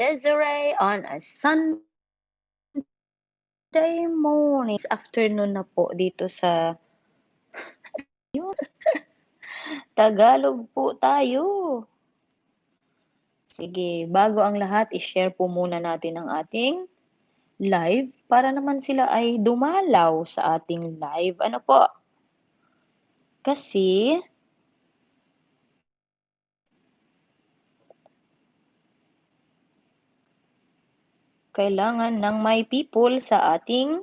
Desiree on a Sunday morning. It's afternoon na po dito sa yun. Tagalog po tayo. Sige, bago ang lahat, i-share po muna natin ang ating live para naman sila ay dumalaw sa ating live. Ano po? Kasi kailangan ng may people sa ating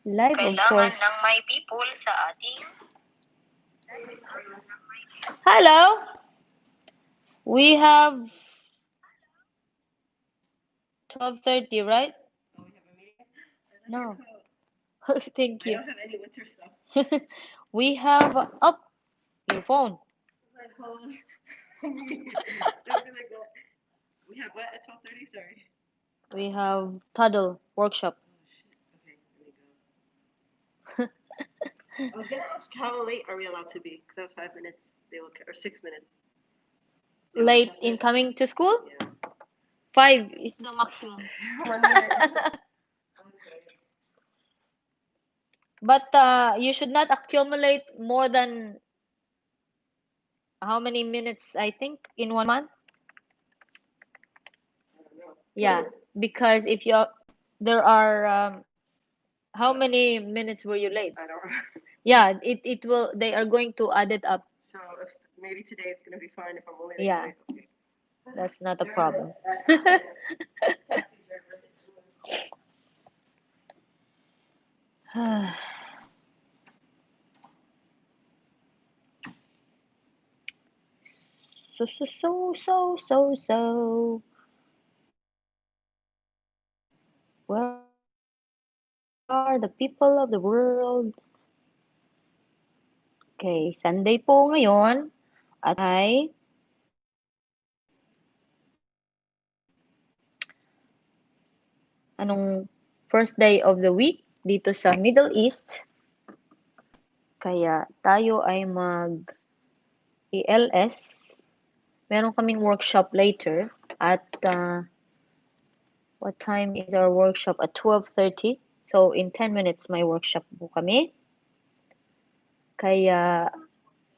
live, of course. Kailangan ng may people sa ating... Hello! We have 12:30, right? No. Thank you. I don't have any winter stuff. We have up your phone. My phone. We have what at 12:30? Sorry. We have toddle workshop. Oh shit. Okay, let me go. I was gonna ask how late are we allowed to be? Because that was 5 minutes. They will, or 6 minutes. Late in coming to school? Yeah. 5 is the maximum. 1 minute. But you should not accumulate more than how many minutes, I think, in 1 month? I don't know. Yeah, because if you there are how many minutes were you late? I don't know. Yeah, it will, they are going to add it up. So if maybe today it's gonna be fine if I'm only Yeah. late. Okay. That's not a problem. So. Where are the people of the world? Okay, Sunday po ngayon at ay anong first day of the week dito sa Middle East. Kaya tayo ay mag-ELS. Meron kaming workshop later at what time is our workshop? At 12:30. So in 10 minutes may workshop po kami. Kaya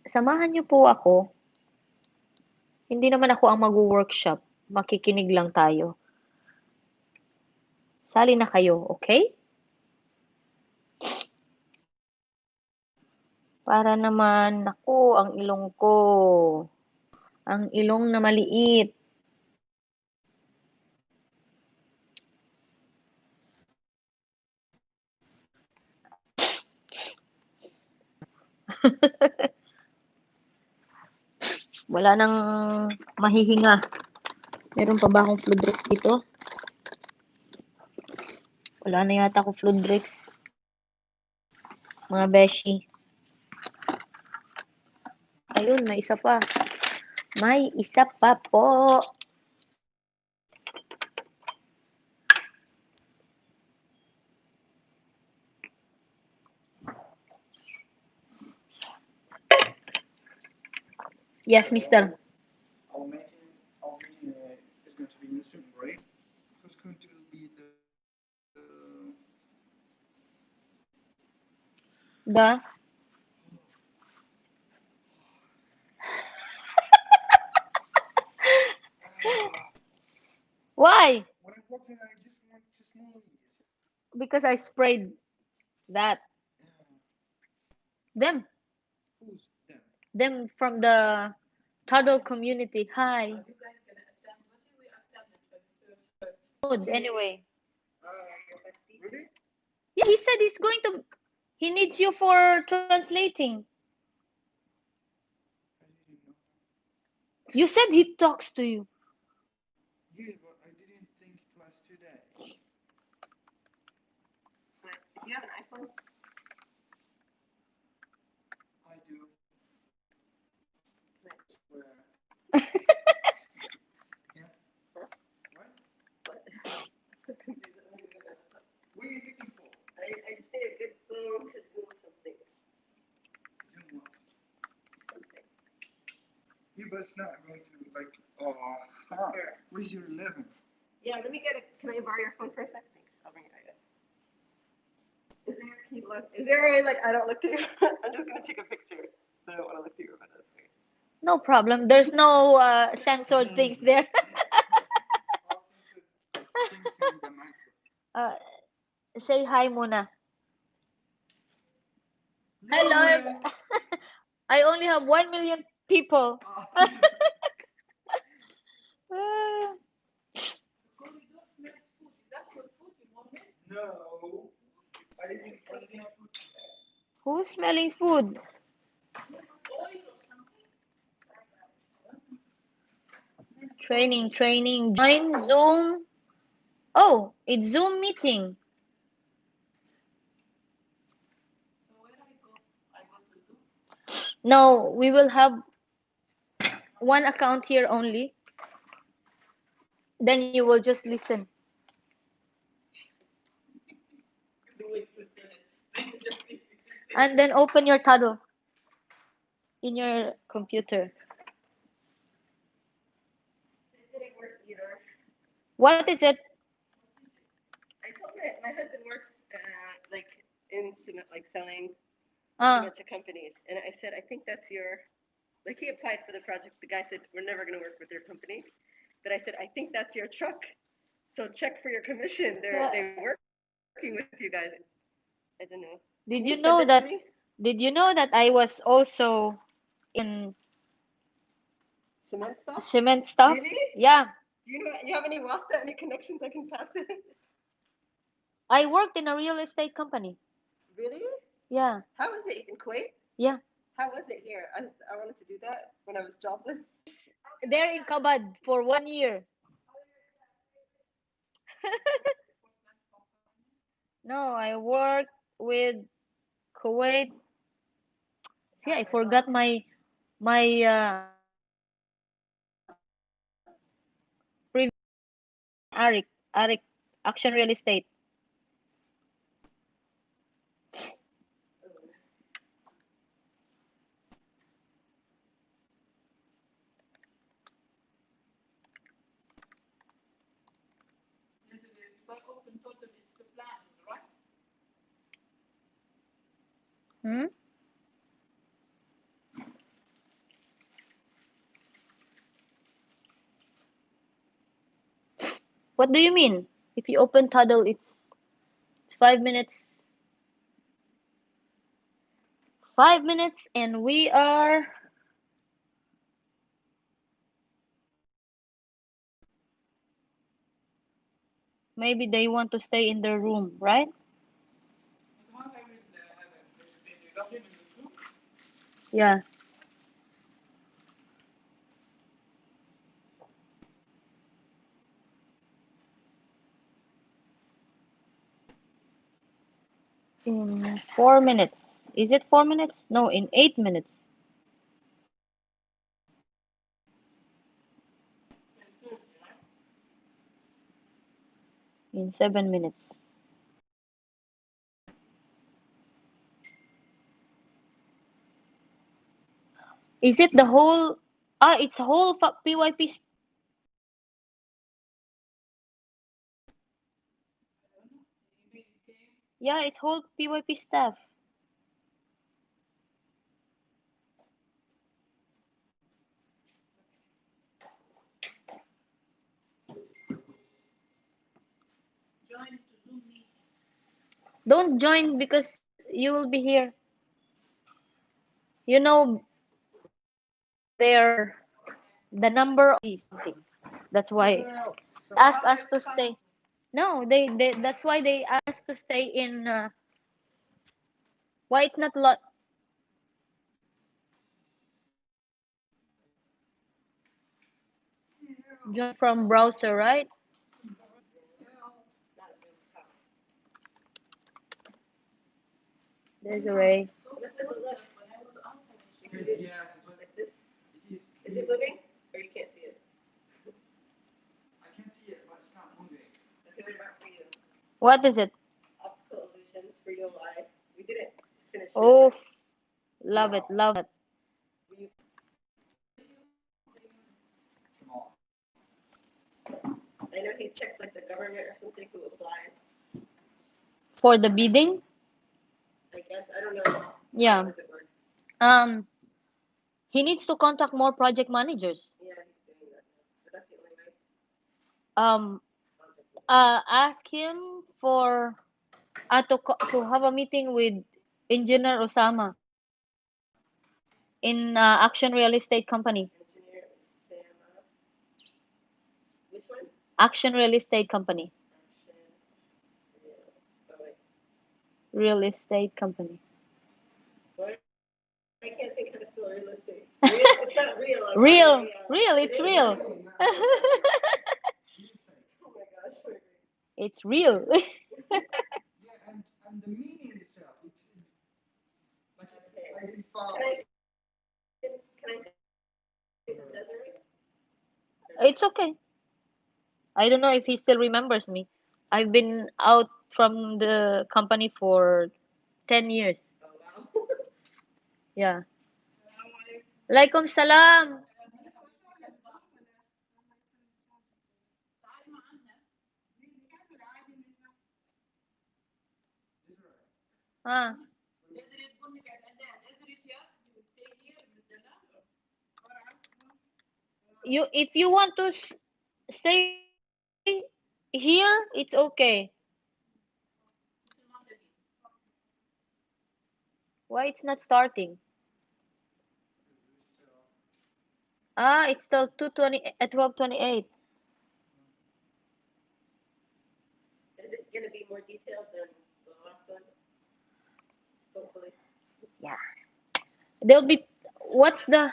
samahan niyo po ako. Hindi naman ako ang mag-workshop. Makikinig lang tayo. Sali na kayo, okay? Para naman, naku, ang ilong ko. Ang ilong na maliit. Wala nang mahihinga. Meron pa ba akong Fludrix dito? Wala na yata ako Fludrix. Mga beshi. Ayun, may isa pa. May isa pa po. Yes, mister. Our meeting is going to be in Zoom, right? Who's going to be The Why? When I walked in, I just want to sneeze. Because I sprayed that. Them. Who's them? Them from the toddle community. Hi. Good, anyway. Really? Yeah, he said he needs you for translating. I didn't know. You said he talks to you. Yeah, but I didn't think it was today. But if you have an iPhone, I do. Where? Yeah. What? what? What are you looking for? I just need a good phone to Zoom something. Zoom what? Something. Yeah, but it's not going to be like, oh, huh. Sure. Where's your 11? Yeah, let me get it. Can I borrow your phone for a second? Thanks. I'll bring it right up. Can you look? Is there a way, like, I don't look through your I'm just going to take a picture. I don't want to look through your photos. No problem. There's no censored things there. All things in the micro. uh, say hi muna. Hello, Hello. Muna. I only have 1 million people. Ah, No. I didn't eat anything food. who's smelling food? Training. Join Zoom. Oh, it's Zoom meeting. No, we will have one account here only. Then you will just listen. And then open your Toddle in your computer. It didn't work either. What is it? I told my husband works like in cement, like selling Ah, cement to companies, and I said, I think that's your. Like he applied for the project. The guy said, we're never going to work with your company, but I said, I think that's your truck. So check for your commission. They're working with you guys. I don't know. did Can you send know it to that? me? Did you know that I was also in Cement stuff? cement stuff? Really? Yeah, Do you have any wasta, any connections I can pass it? I worked in a real estate company. Really? Yeah, How was it in Kuwait? yeah. How was it here? I wanted to do that when I was jobless. There in Kabad for 1 year. No, I worked with Kuwait. See, I forgot my previous Arik Action Real Estate. Hmm? What do you mean? If you open Toddle, it's 5 minutes. 5 minutes, and we are. Maybe they want to stay in their room, right? Yeah. In 4 minutes. Is it 4 minutes? No, in 8 minutes. In 7 minutes. Is it the whole? Ah, it's whole PYP. Yeah, it's whole PYP staff. Don't join because you will be here. You know, their the number of something. That's why ask us to stay. No, they that's why they asked to stay in. Why it's not a lot? Join from browser, right? Desiree. Yes, but Like this. it is. Is it moving? Or you can't see it? I can see it, but it's not moving. Okay, what about for you? What is it? Optical illusions for UI. We didn't finish it. Oh, love it, love it. I know he checks like the government or something who applied. For the bidding? I guess I don't know. Yeah. How does it work? He needs to contact more project managers. Yeah, he's doing that now. But that's the only way. Um, ask him for to have a meeting with Engineer Osama in Action Real Estate Company. Engineer Sama. Which one? Action Real Estate Company. Action. Yeah. Oh wait. Real Estate Company. Why? I can't think how to spell real estate. Real. It's not real. I'm Real, sorry, real, It it's is real. Oh my gosh. Sorry. It's real. Yeah, and the meaning itself, it's like I didn't Can follow. I say the Desiree? It's okay. I don't know if he still remembers me. I've been out from the company for 10 years. Oh wow. Yeah. Alaikum salam. Ah. You if you want to stay here, it's okay. Why it's not starting? Ah, it's still 2:20 at 12:28. Is it gonna be more detailed than the last one? Hopefully. Yeah. There'll be what's the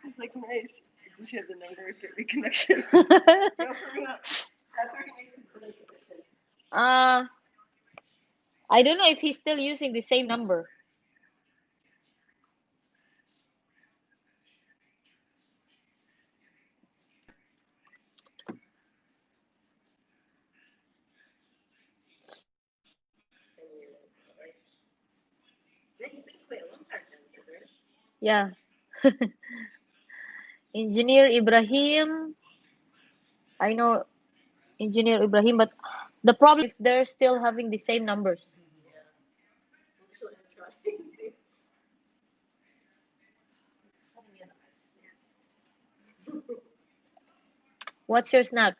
It's like nice. Does she have the number? Get me connection. No, for real. That's where he makes his money commission. uh I don't know if he's still using the same number. Right. Yeah, you've been quite a long time then, Desiree. Yeah. Engineer Ibrahim. I know Engineer Ibrahim, but the problem if they're still having the same numbers. Actually, I'm trying. What's your snack?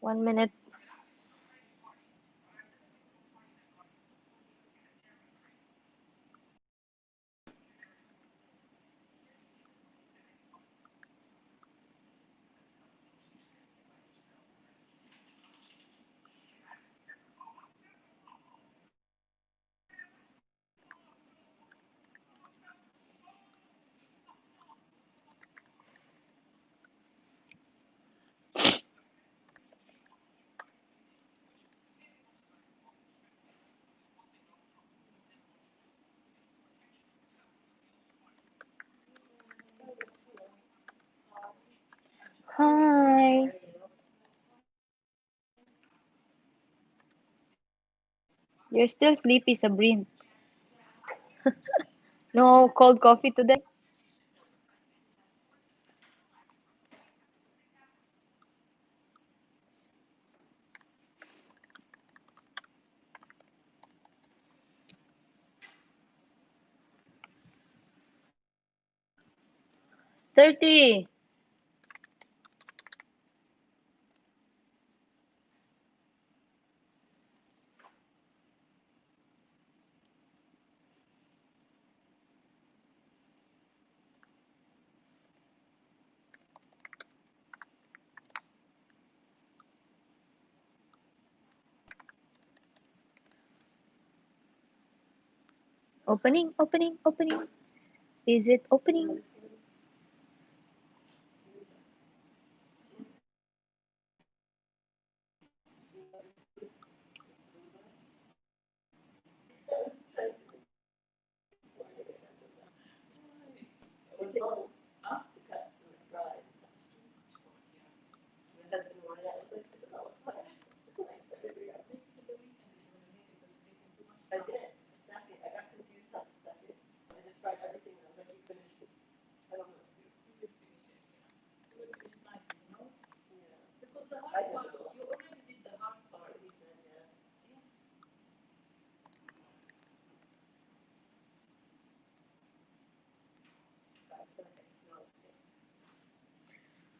1 minute. Hi. You're still sleepy, Sabrine. No cold coffee today? ¡30! Opening, opening, opening. Is it opening?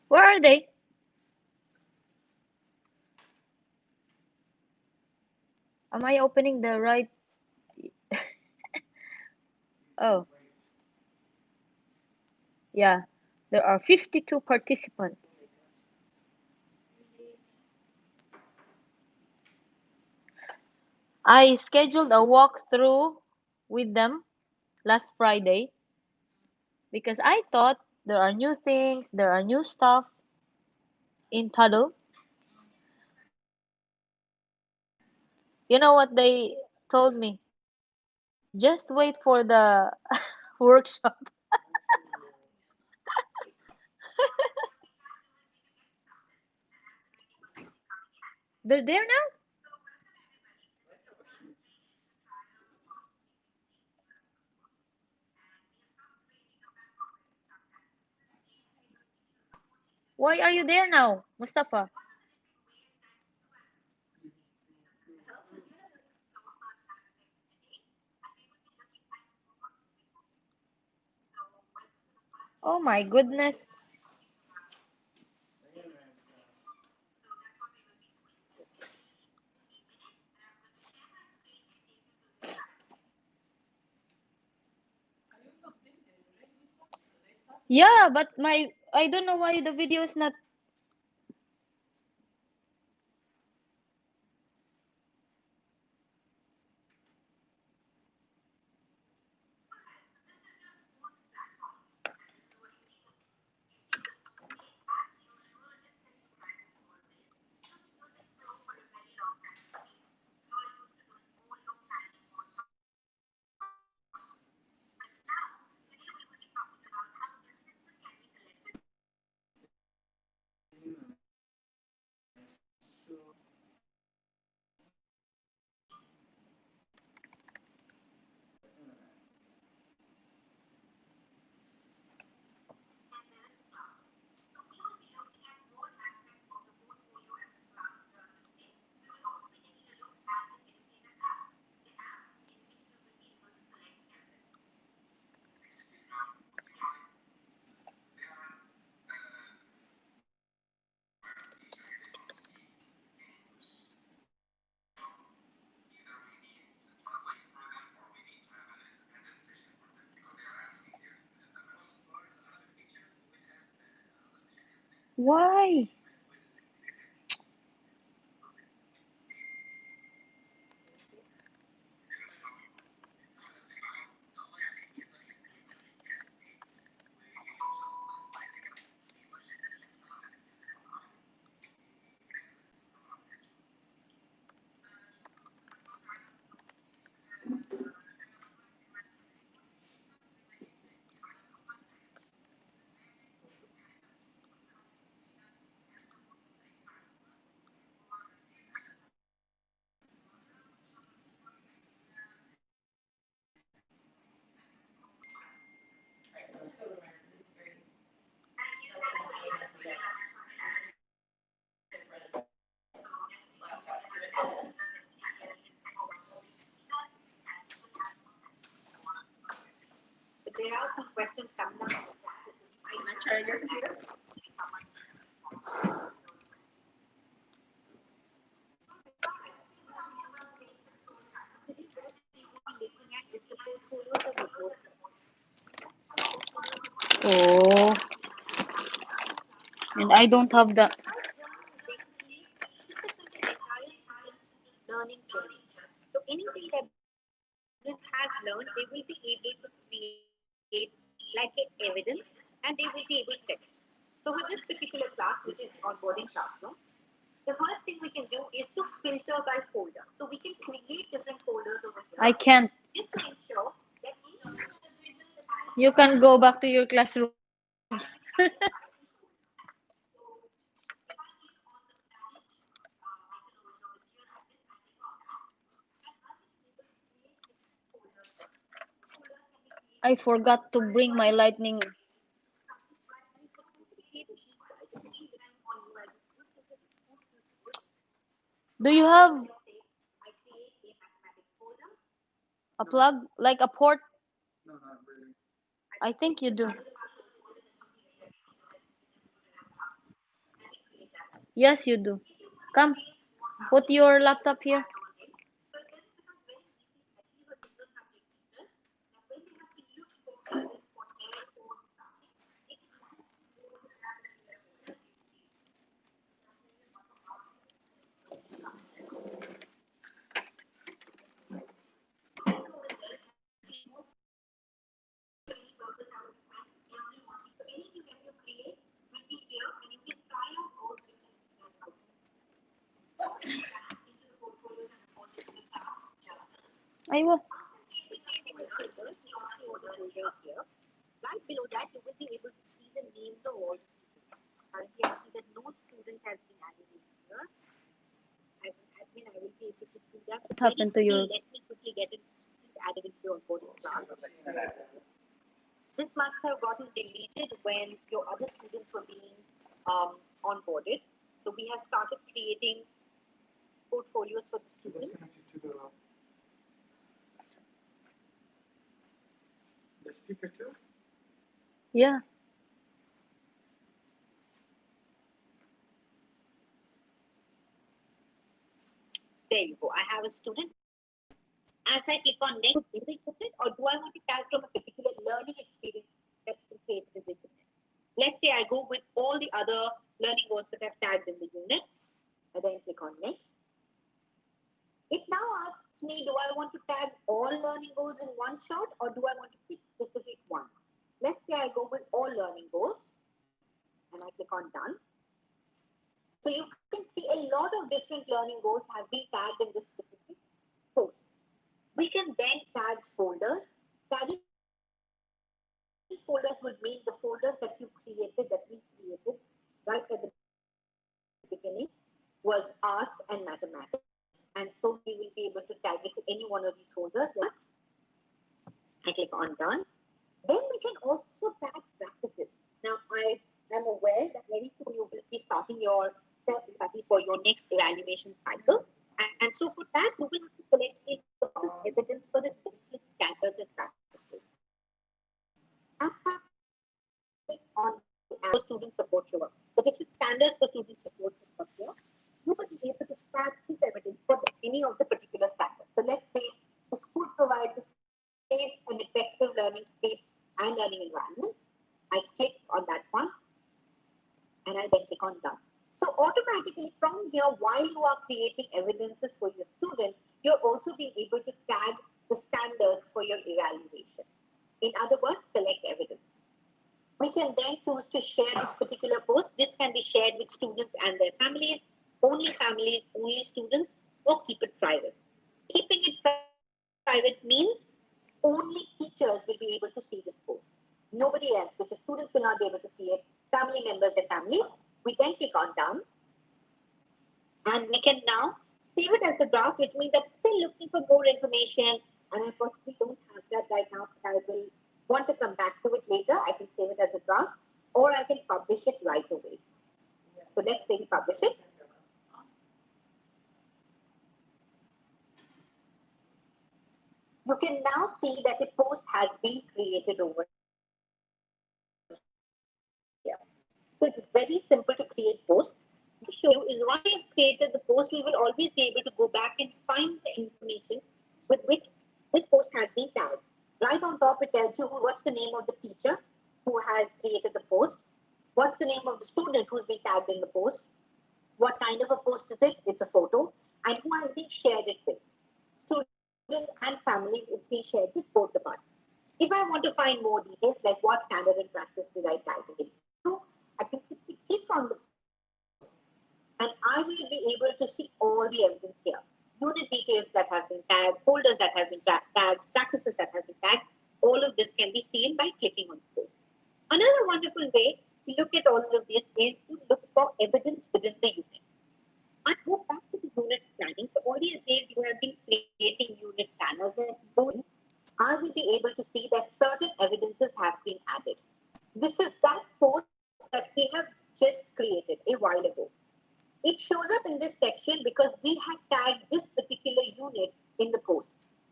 Where are they? Am I opening the right? Oh, yeah. There are 52 participants. I scheduled a walkthrough with them last Friday because I thought there are new things, there are new stuff in Tuddle. You know what they told me? Just wait for the workshop. They're there now? Why are you there now, Mustafa? Oh my goodness. Yeah, but my I don't know why the video is not. Why? Oh, and I don't have the. I can't. You can go back to your classrooms. I forgot to bring my lightning. Do you have a plug, like a port? No, not really. I think you do. Yes, you do. Come, put your laptop here. I will. Right below that, you will be able to see the names of all the students. Currently, I see that no student has been added in here. As an admin, I will be able to do that. What Very happened to quickly, your? let me quickly get a student added into the onboarding class. This must have gotten deleted when your other students were being onboarded. So we have started creating portfolios for the So that's students. connected to the speaker too? Yeah. There you go. I have a student. As I click on next in the unit, or do I want to tag from a particular learning experience that's been created in the unit? Let's say I go with all the other learning goals that I've tagged in the unit, and then click on next. It now asks me, do I want to tag all learning goals in one shot, or do I want to pick specific ones? Let's say I go with all learning goals, and I click on done. So you can see a lot of different learning goals have been tagged in this specific post. We can then tag folders. Tagging folders would mean the folders that you created, right at the beginning, was arts and mathematics. And so we will be able to tag it to any one of these folders. Let's say arts. I click on done. Then we can also tag practices. Now, I am aware that very soon you will be starting your self-study for your next evaluation cycle. And so for that, you will have to collect a lot of evidence for the different standards and practices. At that point, you can click on the arrow for student support show up. The different standards for student support show up here. You will be able to tag this evidence for any of the particular standards. So let's say the school provides a safe and effective learning space and learning environments. I click on that one and I then click on done. So automatically from here, while you are creating evidences for your students, you're also being able to tag the standards for your evaluation. In other words, collect evidence. We can then choose to share this particular post. This can be shared with students and their families, only students, or keep it private. Keeping it private means only teachers will be able to see this post. Nobody else, which is students will not be able to see it, family members and families. We then click on done and we can now save it as a draft, which means I'm still looking for more information and I possibly don't have that right now, but I will want to come back to it later. I can save it as a draft or I can publish it right away. So let's say we publish it. You can now see that a post has been created over here. So it's very simple to create posts. What I want to show you is once we have created the post, we will always be able to go back and find the information with which this post has been tagged. Right on top, it tells you what's the name of the teacher who has created the post, what's the name of the student who's been tagged in the post, what kind of a post is it? It's a photo, and who has been shared it with. Students and families, it's been shared with both the parties. If I want to find more details, like what standard and practice did I tag it into, I can simply click on the post and I will be able to see all the evidence here. Unit details that have been tagged, folders that have been tagged, practices that have been tagged. All of this can be seen by clicking on the post. Another wonderful way to look at all of this is to look for evidence within the unit. I go back to the unit planning. So all these days you have been creating unit planners and going, I will be able to see that certain evidences have been added. This is that post that we have just created a while ago. It shows up in this section because we have tagged this particular unit in the post.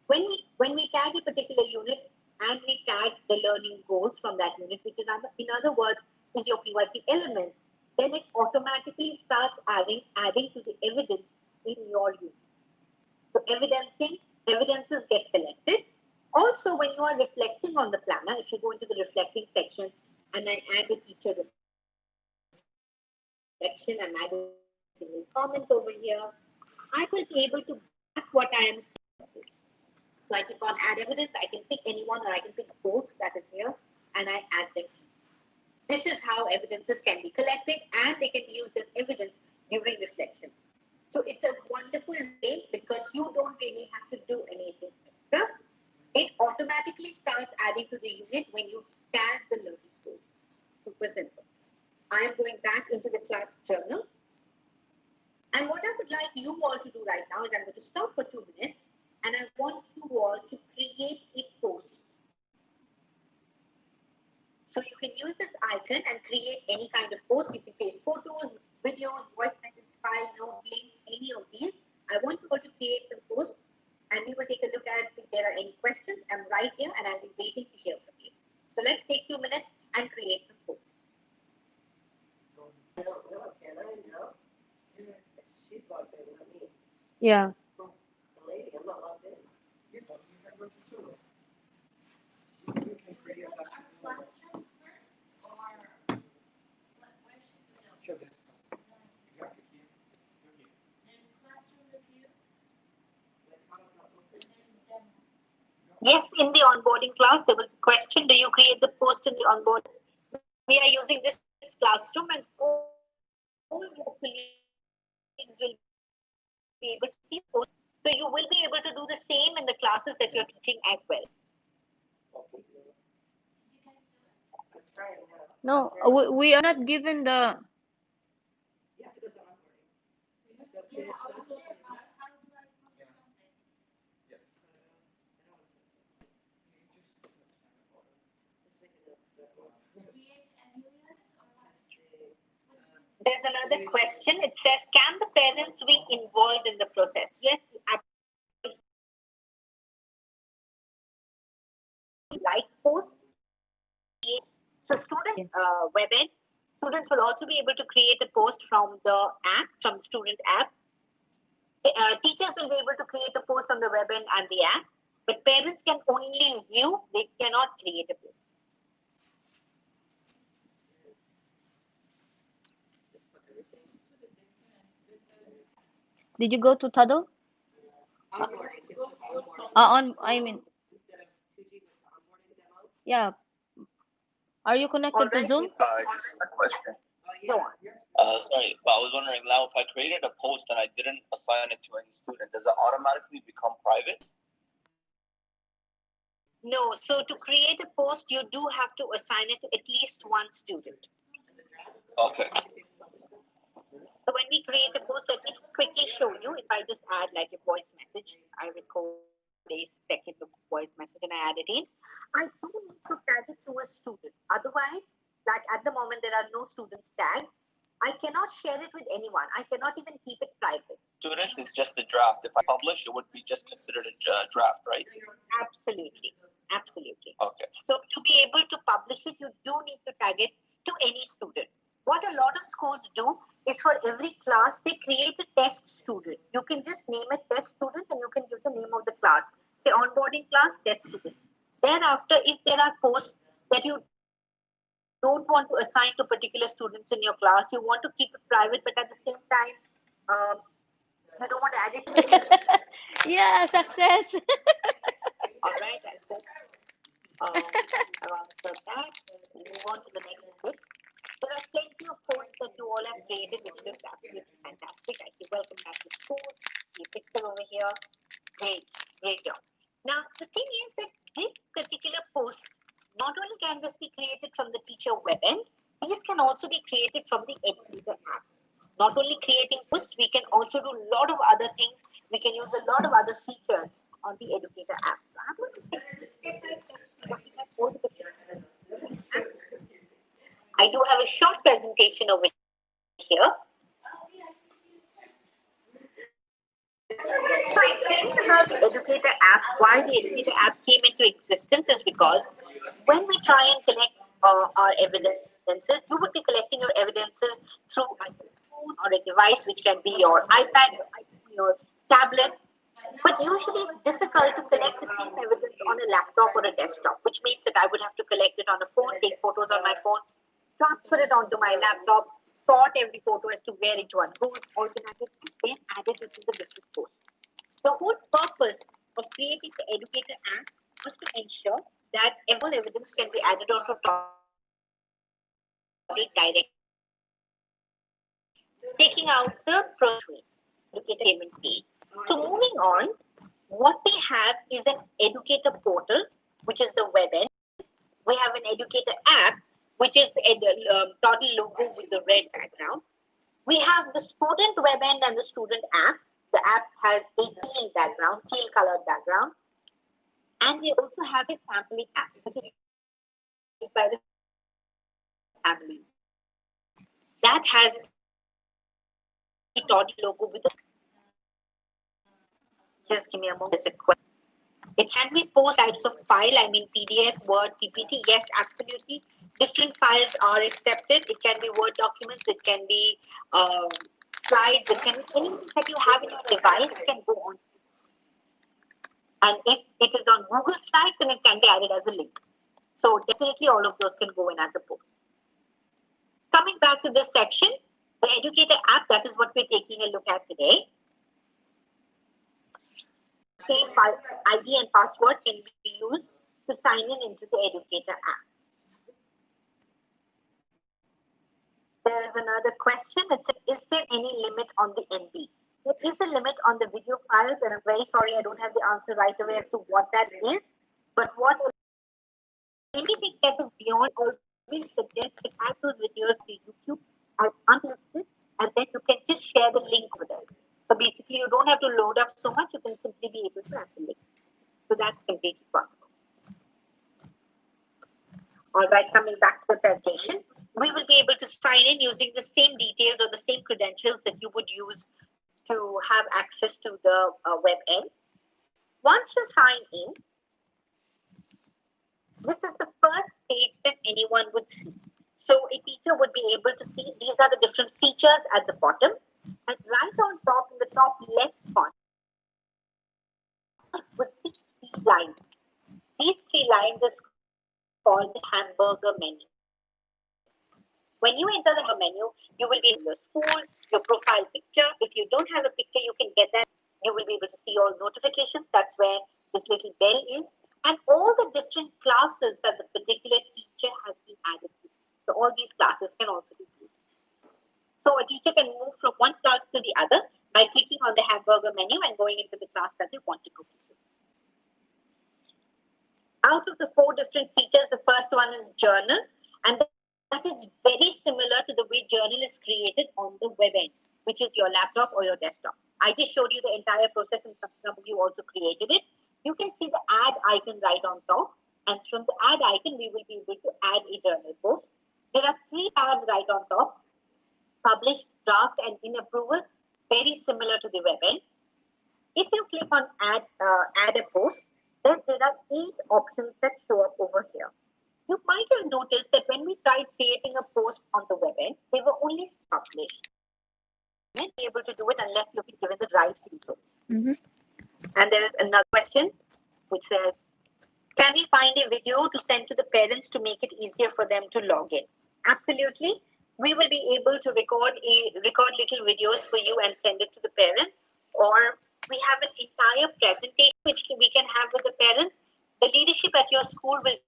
When we tag a particular unit and we tag the learning goals from that unit, which is in other words is your PYP elements, then it automatically starts adding to the evidence in your unit. So evidences get collected. Also, when you are reflecting on the planner, if you go into the reflecting section and I add a teacher reflection, I'm adding a single comment over here, I will be able to back what I am saying. So I click on add evidence, I can pick anyone or I can pick both that is here and I add them. This is how evidences can be collected and they can be used as evidence during reflection. So it's a wonderful way because you don't really have to do anything extra. It automatically starts adding to the unit when you tag the learning goals. Super simple. I am going back into the class journal. And what I would like you all to do right now is I'm going to stop for 2 minutes and I want you all to create a post. So you can use this icon and create any kind of post. You can paste photos, videos, voice message, file, note, link, any of these. I want you all to create some posts and we will take a look at if there are any questions. I'm right here and I'll be waiting to hear from you. So let's take 2 minutes and create some posts. She's logged in, not me. Yeah. The lady, I'm not logged in. You can create that. Sure, that's exactly here. Yes, in the onboarding class, there was a question, do you create the post in the onboarding? We are using this classroom and all your colleagues will be able to see the post. So you will be able to do the same in the classes that you're teaching as well. No, we are not given the. You have to go to onboarding. There's another question. It says, can the parents be involved in the process? Yes, like posts. So student web end, students will also be able to create a post from the app, from the student app. Teachers will be able to create a post on the web end and the app, but parents can only view, they cannot create a post. Did you go to Tado? Onboarding. It was onboarding. I mean, Instead of 2G, went to onboarding demo. yeah. Are you connected to Zoom? Just a question. Go on. Sorry, but I was wondering now if I created a post and I didn't assign it to any student, does it automatically become private? No, so to create a post, you do have to assign it to at least one student. Okay. So when we create a post, let me just quickly show you. If I just add like a voice message, I record a second of voice message and I add it in. I do need to tag it to a student. Otherwise, like at the moment, there are no students tagged. I cannot share it with anyone. I cannot even keep it private. Student is just a draft. If I publish, it would be just considered a draft, right? Absolutely. Absolutely. Okay. So to be able to publish it, you do need to tag it to any student. What a lot of schools do is for every class, they create a test student. You can just name a test student and you can give the name of the class. The onboarding class, test student. Thereafter, if there are posts that you don't want to assign to particular students in your class, you want to keep it private, but at the same time, you don't want to add it to it. Yeah, success. All right, I hope I've answered that. We'll move on to the next bit. There are plenty of posts that you all have created, which looks absolutely fantastic. I see welcome back to school. See a picture over here. Great job. Now, the thing is that this particular post, not only can this be created from the teacher web end, these can also be created from the educator app. Not only creating posts, we can also do a lot of other things. We can use a lot of other features on the educator app. So I'm going to take this step by step, what we have over the app. I do have a short presentation over here. So explaining about the educator app, why the educator app came into existence is because when we try and connect our evidence evidences. You would be collecting your evidences through a phone or a device, which can be your iPad, your tablet. But usually it's difficult to collect the same evidence on a laptop or a desktop, which means that I would have to collect it on a phone, take photos on my phone, transfer it onto my laptop, sort every photo as to where each one goes, organize it, and then add it into the different posts. The whole purpose of creating the Educator app was to ensure that all evidence can be added onto direct, taking out the educator payment fee. So moving on, what we have is an educator portal, which is the web end. We have an educator app, which is the toddler logo with the red background. We have the student web end and the student app. The app has a teal background, teal colored background. And we also have a family app, which is by the family. That has the toddler logo with the. Just give me a moment. It can be post types of file, I mean PDF, Word, PPT. Yes, absolutely. Different files are accepted. It can be Word documents, it can be slides, it can be anything that you have in your device can go on. And if it is on Google Slides, then it can be added as a link. So definitely all of those can go in as a post. Coming back to this section, the Educator app, that is what we're taking a look at today. Same ID and password can be used to sign in into the Educator app. There is another question. It says, is there any limit on the MB? There is a limit on the video files, and I'm very sorry I don't have the answer right away as to what that is. But what anything that is beyond always suggest to add those videos to YouTube as unlisted, and then you can just share the link with them. So basically, you don't have to load up so much. You can simply be able to add the link. So that's completely possible. All right, coming back to the presentation, we will be able to sign in using the same details or the same credentials that you would use to have access to the web end. Once you sign in, this is the first page that anyone would see. So a teacher would be able to see these are the different features at the bottom, and right on top in the top left corner would see 3 lines. These 3 lines is called the hamburger menu. When you enter the menu, you will be in your school, your profile picture. If you don't have a picture, you can get that. You will be able to see all notifications. That's where this little bell is. And all the different classes that the particular teacher has been added to. So all these classes can also be viewed. So a teacher can move from one class to the other by clicking on the hamburger menu and going into the class that they want to go to. Out of the 4 different features, the first one is journal, and that is very similar to the way journal is created on the web end, which is your laptop or your desktop. I just showed you the entire process, and some of you also created it. You can see the add icon right on top, and from the add icon, we will be able to add a journal post. There are 3 tabs right on top: published, draft, and in approval, very similar to the web end. If you click on add a post, then there are 8 options that show up over here. You might have noticed that when we tried creating a post on the web end, they were only published. You won't be able to do it unless you've been given the right info. And there is another question which says, can we find a video to send to the parents to make it easier for them to log in? Absolutely. We will be able to record little videos for you and send it to the parents, or we have an entire presentation which we can have with the parents. The leadership at your school will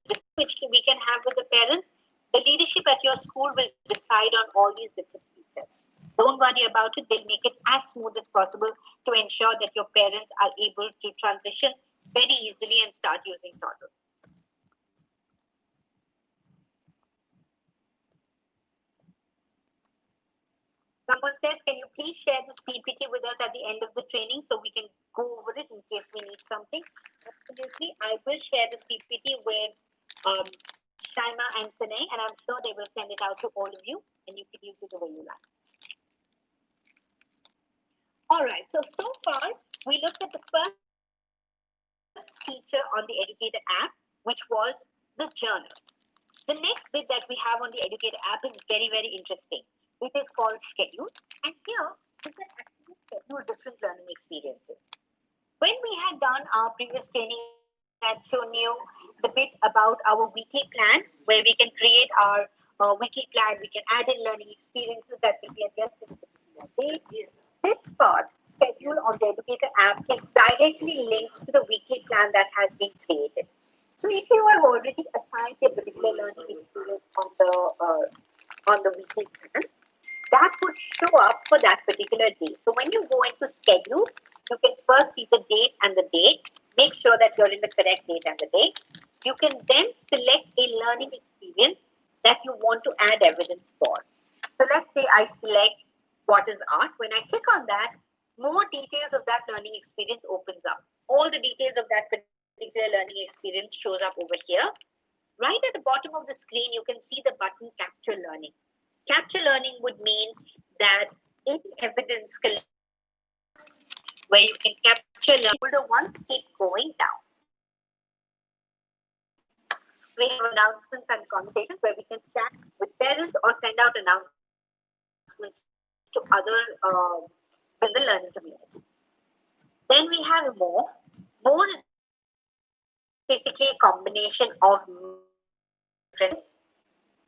decide on all these different features. Don't worry about it. They'll make it as smooth as possible to ensure that your parents are able to transition very easily and start using Torres. Someone says, can you please share this PPT with us at the end of the training so we can go over it in case we need something? Absolutely. I will share this PPT with Shaima and Sine, and I'm sure they will send it out to all of you, and you can use it the way you like. All right, so far, we looked at the first feature on the Educator app, which was the journal. The next bit that we have on the Educator app is very, very interesting. It is called Schedule. And here you can actually schedule different learning experiences. When we had done our previous training, I had shown you the bit about our weekly plan, where we can create our weekly plan. We can add in learning experiences that will be addressed in a particular day. This part, schedule on the Educator app, is directly linked to the weekly plan that has been created. So if you have already assigned a particular learning experience on the weekly plan, that would show up for that particular day. So when you go into schedule, you can first see the date and the date. Make sure that you're in the correct date and the date. You can then select a learning experience that you want to add evidence for. So let's say I select what is art. When I click on that, more details of that learning experience opens up. All the details of that particular learning experience shows up over here. Right at the bottom of the screen, you can see the button Capture Learning. Capture Learning would mean that any evidence collected where you can capture learning, the ones keep going down. We have announcements and conversations where we can chat with parents or send out announcements to other in the learning community. Then we have more. More is basically a combination of friends.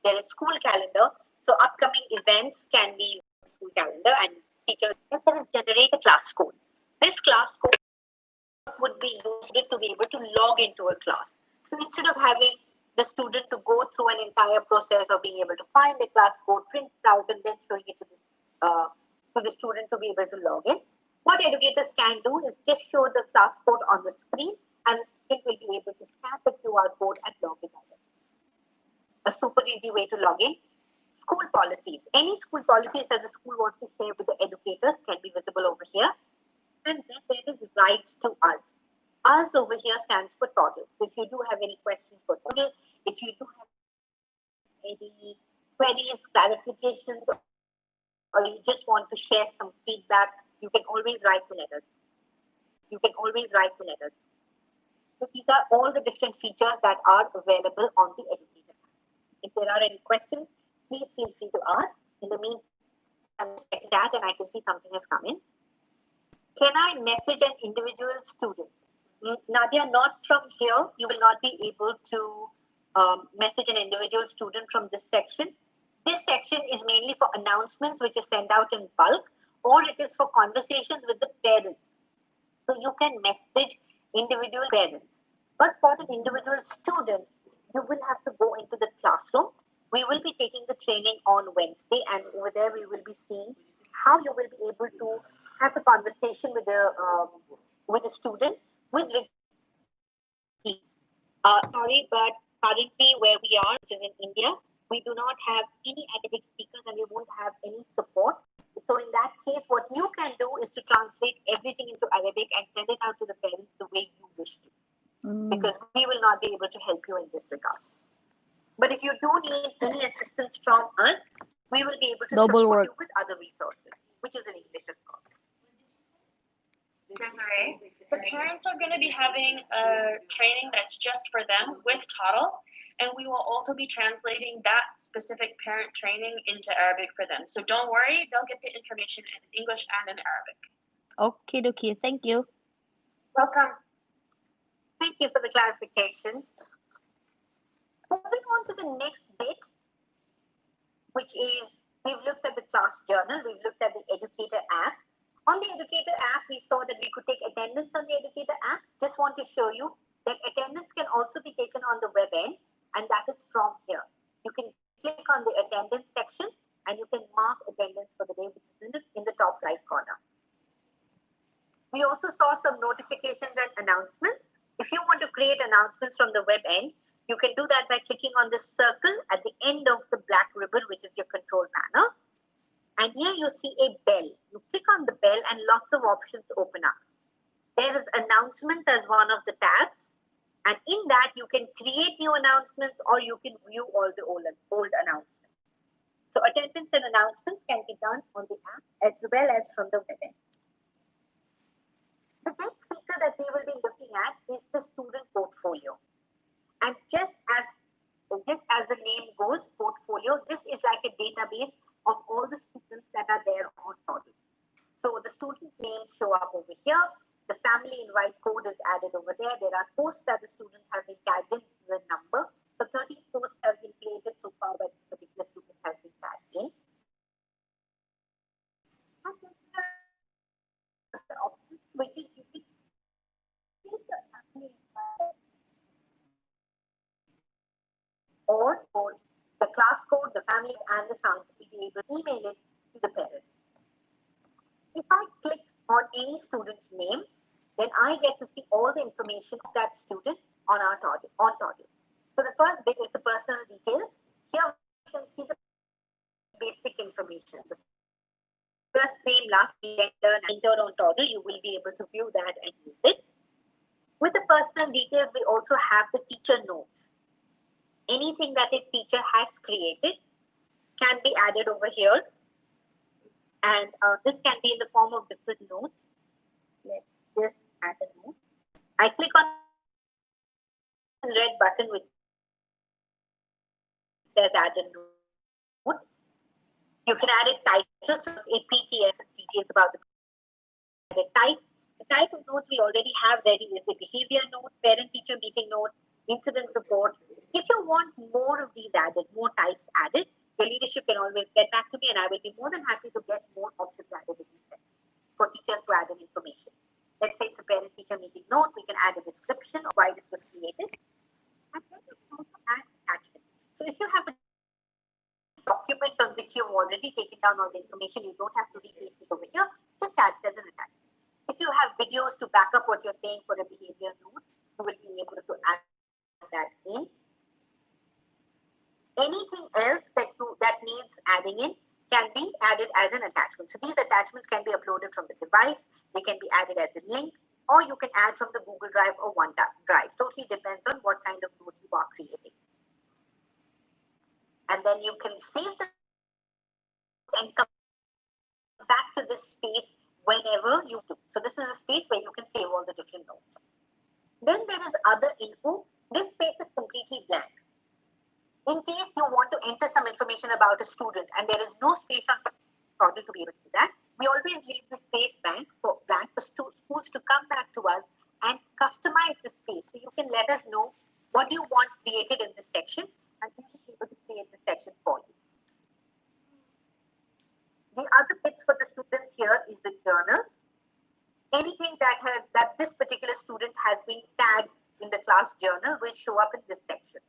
There is school calendar. So upcoming events can be school calendar and teachers can generate a class code. This class code would be used to be able to log into a class. So instead of having the student to go through an entire process of being able to find the class code, print it out, and then showing it to the student to be able to log in, what educators can do is just show the class code on the screen, and the student will be able to scan the QR code and log in. A super easy way to log in. School policies. Any school policies that the school wants to share with the educators can be visible over here. And then there is rights to us. Us over here stands for Torres. If you do have any questions for Torres, if you do have any queries, clarifications, or you just want to share some feedback, you can always write to letters. So these are all the different features that are available on the Educator app. If there are any questions, please feel free to ask. In the meantime, I'm just checking that and I can see something has come in. Can I message an individual student? Nadia, not from here. You will not be able to message an individual student from this section. This section is mainly for announcements which is sent out in bulk, or it is for conversations with the parents. So you can message individual parents. But for an individual student, you will have to go into the classroom. We will be taking the training on Wednesday, and over there we will be seeing how you will be able to have a conversation with the student with sorry, but currently where we are, which is in India, we do not have any Arabic speakers and we won't have any support. So in that case, what you can do is to translate everything into Arabic and send it out to the parents the way you wish to, because we will not be able to help you in this regard. But if you do need any assistance from us, we will be able to support you with other resources, which is in English, of course. Desiree, the parents are going to be having a training that's just for them with Toddle, and we will also be translating that specific parent training into Arabic for them. So don't worry, they'll get the information in English and in Arabic. Okay, dokie. Thank you. Welcome. Thank you for the clarification. Moving on to the next bit, which is we've looked at the class journal, we've looked at the Educator app. On the Educator app, we saw that we could take attendance on the Educator app. Just want to show you that attendance can also be taken on the web end, and that is from here. You can click on the attendance section and you can mark attendance for the day, which is in the top right corner. We also saw some notifications and announcements. If you want to create announcements from the web end, you can do that by clicking on the circle at the end of the black ribbon, which is your control panel. And here you see a bell. You click on the bell and lots of options open up. There is announcements as one of the tabs. And in that, you can create new announcements or you can view all the old announcements. So attendance and announcements can be done on the app as well as from the web end. The next feature that we will be looking at is the student portfolio. And just as the name goes, portfolio. This is like a database of all the students that are there on Toddle. So the student names show up over here. The family invite code is added over there. There are posts that the students have been tagged in the number. So 13 posts have been created so far by this particular student has been tagged in. And then there are the options which is you can take the family invite or the class code, the family and the sound will be able to email it to the parents. If I click on any student's name, then I get to see all the information of that student on our Toddle. So the first bit is the personal details. Here we can see the basic information. The first name, last name, gender, entered on Toddle. You will be able to view that and use it. With the personal details, we also have the teacher notes. Anything that a teacher has created can be added over here. And this can be in the form of different notes. Let's just add a note. I click on the red button which says add a note. You can add a title, so a PTS, details about the type. The type of notes we already have ready is a behavior note, parent-teacher meeting note, incident report. If you want more of these added, more types added, the leadership can always get back to me and I will be more than happy to get more options added in these sets for teachers to add in information. Let's say it's a parent-teacher meeting note, we can add a description of why this was created. And then we can also add attachments. So if you have a document on which you've already taken down all the information, you don't have to repaste it over here, just add it as an attachment. If you have videos to back up what you're saying for a behavior note, you will be able to add that in. Anything else that needs adding in can be added as an attachment. So these attachments can be uploaded from the device, they can be added as a link, or you can add from the Google Drive or OneDrive. Totally depends on what kind of note you are creating. And then you can save the and come back to this space whenever you do. So this is a space where you can save all the different notes. Then there is other info. This space is completely blank. In case you want to enter some information about a student and there is no space on Toddle to be able to do that, we always leave the space blank for schools to come back to us and customize the space. So you can let us know what you want created in this section and we will be able to create the section for you. The other bit for the students here is the journal. Anything that this particular student has been tagged in the class journal will show up in this section.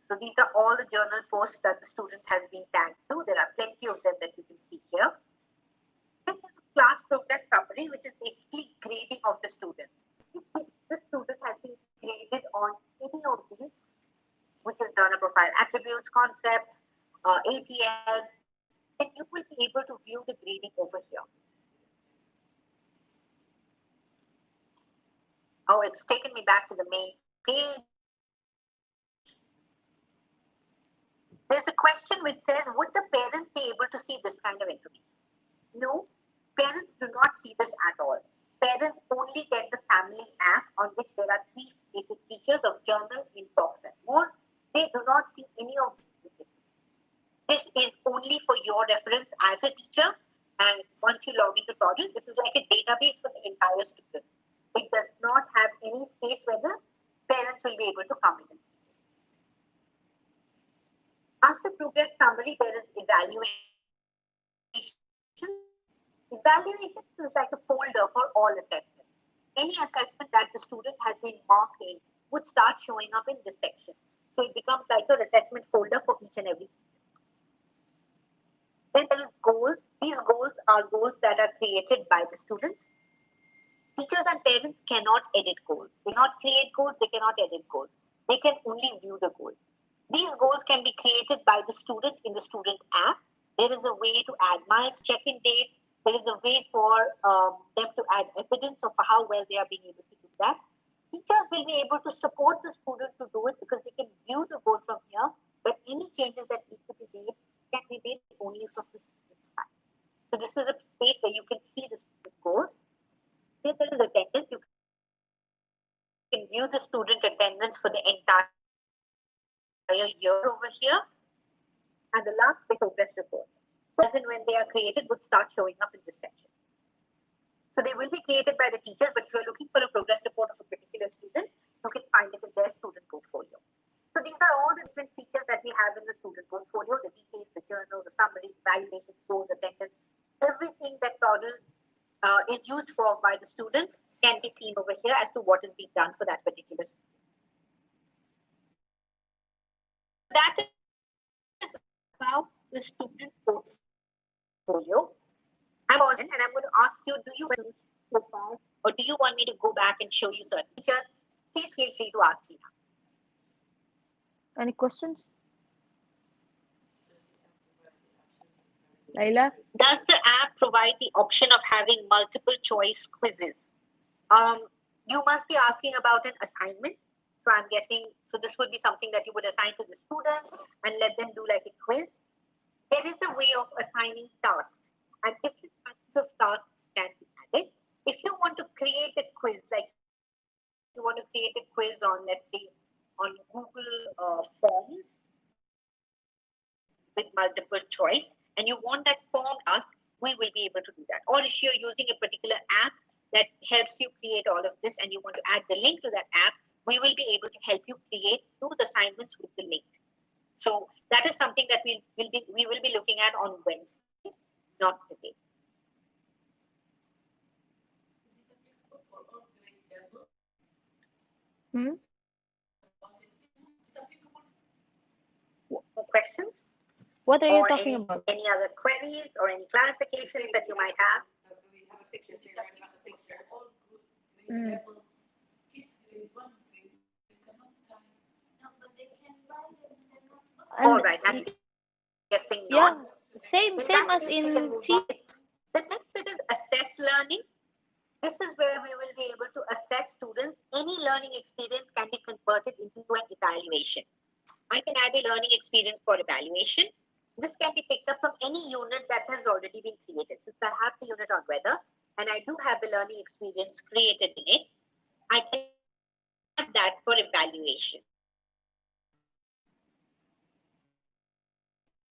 So these are all the journal posts that the student has been tagged to. There are plenty of them that you can see here. This is the class progress summary, which is basically grading of the students. If the student has been graded on any of these, which is learner profile attributes, concepts, ATLs, then you will be able to view the grading over here. Oh, it's taken me back to the main page. There's a question which says, would the parents be able to see this kind of information? No, parents do not see this at all. Parents only get the family app on which there are 3 basic features of journal, inbox, and more. They do not see any of this. This is only for your reference as a teacher. And once you log into Toddle, this is like a database for the entire student. It does not have any space where the parents will be able to come in. After progress summary, there is evaluation. Evaluation is like a folder for all assessments. Any assessment that the student has been marked in would start showing up in this section. So it becomes like an assessment folder for each and every student. Then there is goals. These goals are goals that are created by the students. Teachers and parents cannot edit goals. They cannot create goals, they cannot edit goals. They can only view the goal. These goals can be created by the student in the student app. There is a way to add miles, check-in dates. There is a way for them to add evidence of how well they are being able to do that. Teachers will be able to support the student to do it because they can view the goal from here, but any changes that need to be made can be made only from the student's side. So this is a space where you can see the student goals. Then there is attendance. You can view the student attendance for the entire semester. There is a way to add miles, check-in dates. There is a way for them to add evidence of how well they are being able to do that. Teachers will be able to support the student to do it because they can view the goal from here, but any changes that need to be made can be made only from the student's side. So this is a space where you can see the student goals. Then there is attendance. You can year over here, and the last bit progress reports. As and when they are created, would start showing up in this section. So they will be created by the teachers, but if you're looking for a progress report of a particular student, you can find it in their student portfolio. So these are all the different features that we have in the student portfolio: the details, the journal, the summary, evaluation, scores, attendance, everything that Torres is used for by the student can be seen over here as to what is being done for that particular student. That is about the student portfolio. I'm going to ask you, do you want to so far, or do you want me to go back and show you certain features? Please feel free to ask me now. Any questions? Laila? Does the app provide the option of having multiple choice quizzes? You must be asking about an assignment. So I'm guessing, so this would be something that you would assign to the students and let them do like a quiz. There is a way of assigning tasks, and different kinds of tasks can be added. If you want to create a quiz, like you want to create a quiz on, let's say, on Google Forms with multiple choice, and you want that form task, we will be able to do that. Or if you're using a particular app that helps you create all of this and you want to add the link to that app, we will be able to help you create those assignments with the link. So that is something that we will be looking at on Wednesday, not today. Hmm? Questions? What are you Or talking about? any other queries or any clarifications that you might have? We have a picture, so you're right about the picture. Mm. All And right, I'm guessing yeah, not. same In same that as case, we can in move C. on. The next bit is assess learning. This is where we will be able to assess students. Any learning experience can be converted into an evaluation. I can add a learning experience for evaluation. This can be picked up from any unit that has already been created. Since I have the unit on weather and I do have a learning experience created in it, I can add that for evaluation.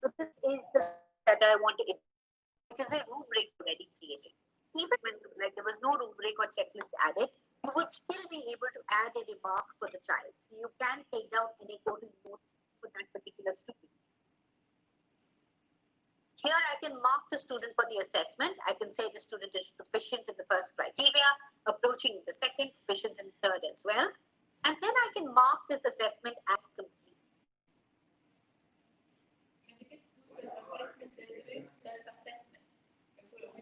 So this is the that I want to, which is a rubric already created. Even when like there was no rubric or checklist added, you would still be able to add a remark for the child. So you can take down any go to notes for that particular student. Here I can mark the student for the assessment. I can say the student is proficient in the first criteria, approaching the second, proficient in the third as well. And then I can mark this assessment as complete.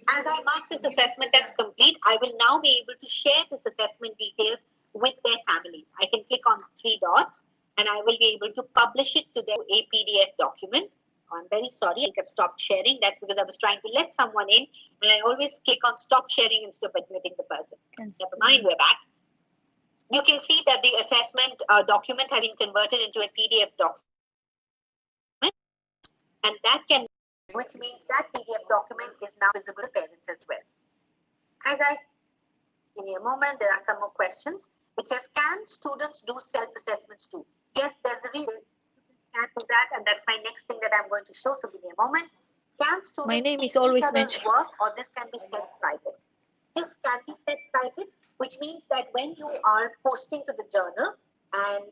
As I mark this assessment as complete, I will now be able to share this assessment details with their families. I can click on 3 dots and I will be able to publish it to them a PDF document. I'm very sorry, I think I've stopped sharing. That's because I was trying to let someone in and I always click on stop sharing instead of admitting the person. Never mind, we're back. You can see that the assessment document has been converted into a PDF document, and that can, which means that PDF document is now visible to parents as well. Give me a moment, there are some more questions. It says, can students do self-assessments too? Yes, Desiree can do that, and that's my next thing that I'm going to show, so give me a moment. Can students My name see is always each other's mentioned. work, or this can be set private? This can be set private, which means that when you are posting to the journal and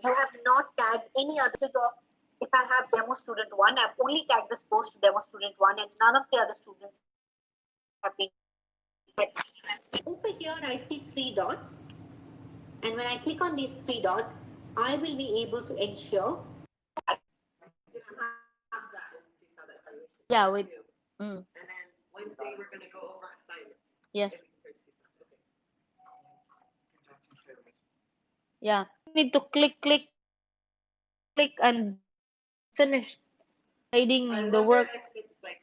you have not tagged any other of, if I have demo student 1, I've only tagged this post to demo student 1 and none of the other students have been. Over here, I see 3 dots. And when I click on these 3 dots, I will be able to ensure. Yeah, with And then Wednesday, we're going to go over assignments. yes. Okay. Yeah. You need to click and finish hiding the work. If it's like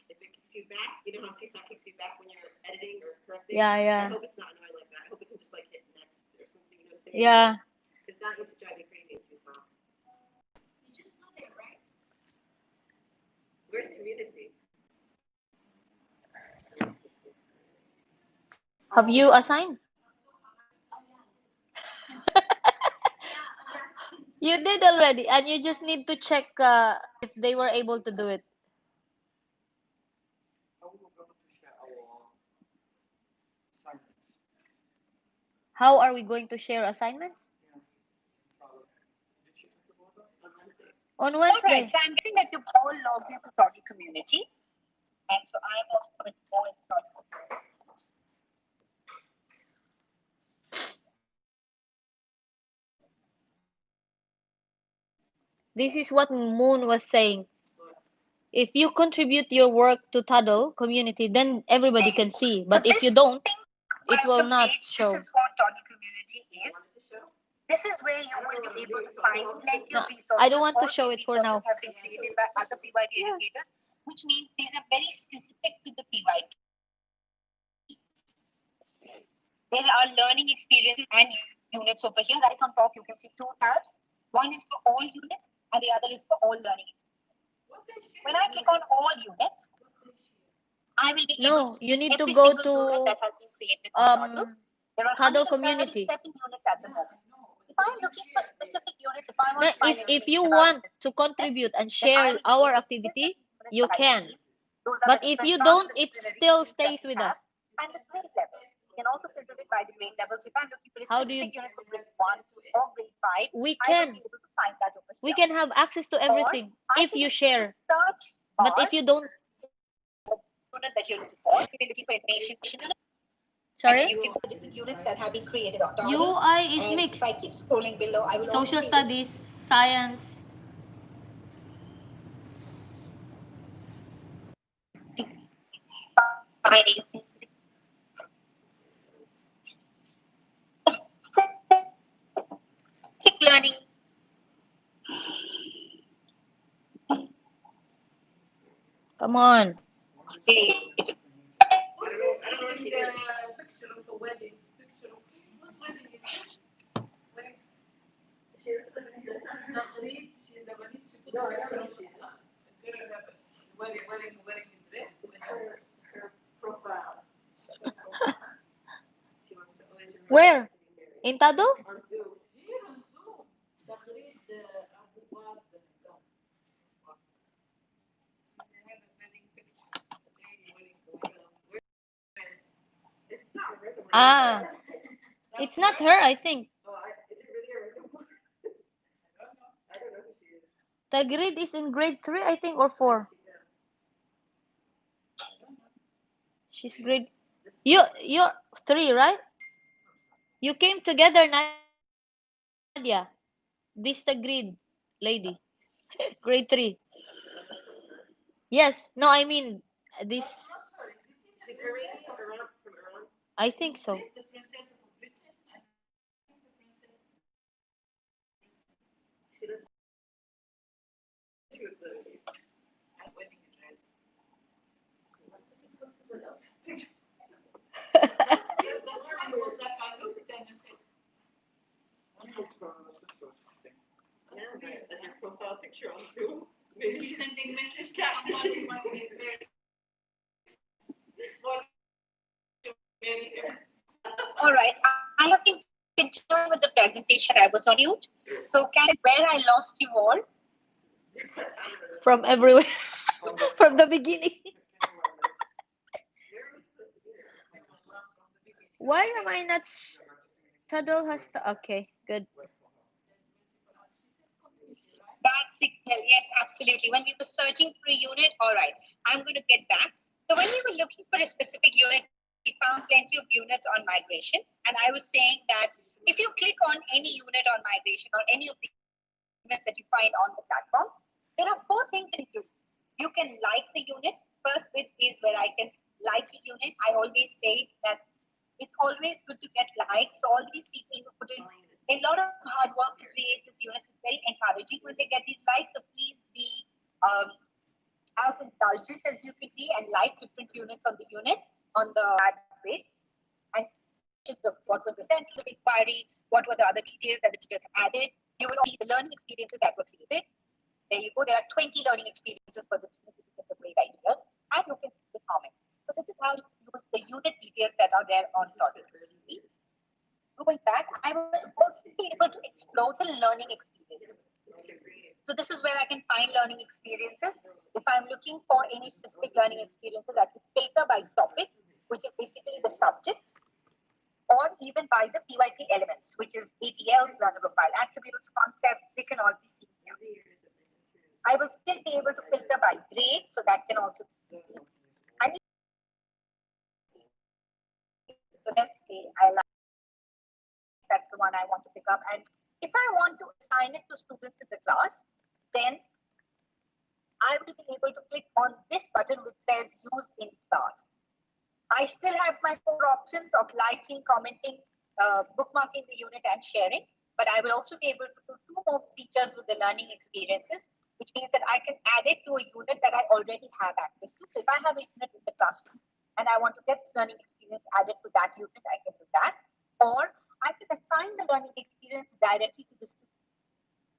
if it kicks you back, you know how Seesaw kicks you back when you're editing or correcting. Yeah, I yeah. hope it's not annoying like that. I hope it can just like hit next or something. You know, stay Yeah. because that used to drive me crazy in Seesaw. You just go there, right? Where's community? Have you assigned? You did already, and you just need to check if they were able to do it. How we were going to share our assignments. How are we going to share assignments? Yeah. Farah, did she talk about that? On All right, Wednesday. so I'm guessing that you've all logged into Toddy Community. And so I'm also going to go into Toddy Community. This is what Moon was saying. If you contribute your work to Tuddle community, then everybody can see. But if you don't, it will not show. This is what Toddy Community is. This is where you will be able to find plenty No, of resources. I don't want to All show these it for resources now. have been created by other PYD educators, which means these are very specific to the PYD. There are learning experiences and units over here. Right on top, you can see two tabs. One is for all units, and the other is for all learning experiences. When I click on all units, I will be able to see you need to every go single unit to that has been created on Toddle. There are Tuddle 137 community. units at the moment. If I'm looking for specific units, if I want Now, to find if you information about want it, to contribute and then I share will be our able to activity, visit you units that I can. see. Those are But the if different you don't, it transdisciplinary still teams that stays we with have, us. and the grade levels. You can also filter it by the grade levels. If I'm looking for a How do specific you? unit for grade 1 or grade 5, We I will can. be able to find that over We here. can have access to Or everything I if can you just use share. the search But bar if you don't, unit that you're looking for. If you're looking for information, and sorry. you can put the different units that have been created on Toddle. UI is And mixed. if I keep scrolling below, I will Social also see studies, science. the quick learning. Come on. Created. Where? In Tado? Ah, it's not her, I think. The grade is in grade 3, I think, or 4. She's grade. You're 3, right? You came together, Nadia. This the grade lady. Grade 3. Yes. No, I mean this. I think so. That's Farah's sister or something. That's your profile picture on Zoom. Maybe she's catfishing. All right, I have been continuing with the presentation. I was on mute. So can where I lost you all? From everywhere. From the beginning. Why am I not? Tadol has to. Okay, good. Bad signal. Yes, absolutely. When we were searching for a unit, all right, I'm going to get back. So when we were looking for a specific unit, we found plenty of units on migration. And I was saying that if you click on any unit on migration or any of the units that you find on the platform, there are 4 things you can do. You can like the unit. First bit is where I can like the unit. I always say that it's always good to get likes. So all these people who put in a lot of hard work to create this unit is very encouraging when they get these likes. So please be as indulgent as you can be and like different units on the unit on the page. And what was the central inquiry, what were the other details that the teachers added. You will see the learning experiences that were created. There you go. There are 20 learning experiences for this unit with the great ideas. And you can see the comments. So this is how you use the unit details that are there on Toddle. Going back, I will also be able to explore the learning experience. where I can find learning experiences. If I'm looking for any specific learning experiences, I can filter by topic, which is basically the subjects, or even by the PYP elements, which is ATLs, learner profile attributes, concepts. They can all be seen here. I will still be able to filter by grade, so that can also be seen. So let's say I like that's the one I want to pick up. And if I want to assign it to students in the class, then I will be able to click on this button which says use in class. I still have my 4 options of liking, commenting, bookmarking the unit and sharing, but I will also be able to do 2 more features with the learning experiences, which means that I can add it to a unit that I already have access to. So if I have a unit in the classroom and I want to get this learning experience added to that unit, I can do that. Or I can assign the learning experience directly to the student.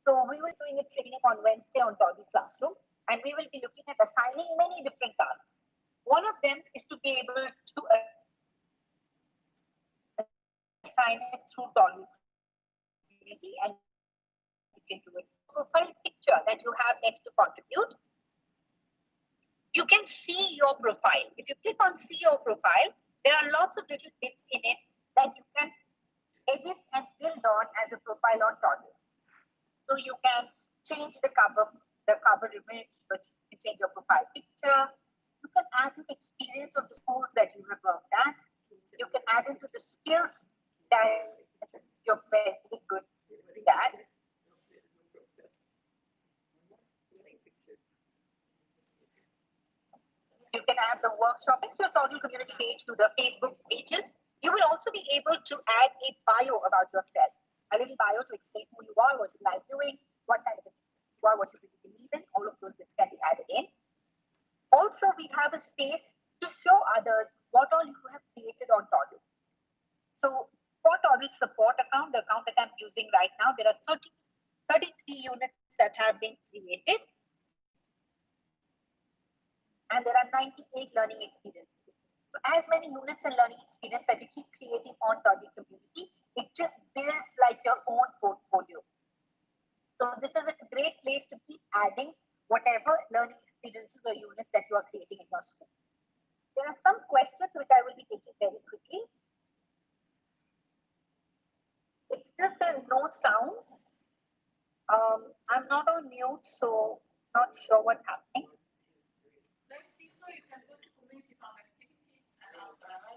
So we were doing a training on Wednesday on Torres Classroom, and we will be looking at assigning many different tasks. One of them is to be able to assign it through Torres community, and you can do it. Profile picture that you have next to contribute. You can see your profile. If you click on see your profile, there are lots of little bits in it that you can edit and build on as a profile on Torres. So you can change the cover image, but you can change your profile picture. You can add the experience of the schools that you have worked at. You can add into the skills that you're very good at. You can add the workshop into your Total community page to the Facebook pages. You will also be able to add a bio about yourself, a little bio to explain who you are, what you like doing, what kind of you are, what you really believe in. All of those bits can be added in. Also, we have a space to show others what all you have created on Total. So for Total support account, the account that I'm using right now, there are 33 units that have been created. And there are 98 learning experiences. So as many units and learning experience that you keep creating on Total community, it just builds like your own portfolio. So this is a great place to keep adding whatever learning experiences or units that you are creating in your school. There are some questions which I will be taking very quickly. It still says no sound. I'm not on mute, so not sure what's happening.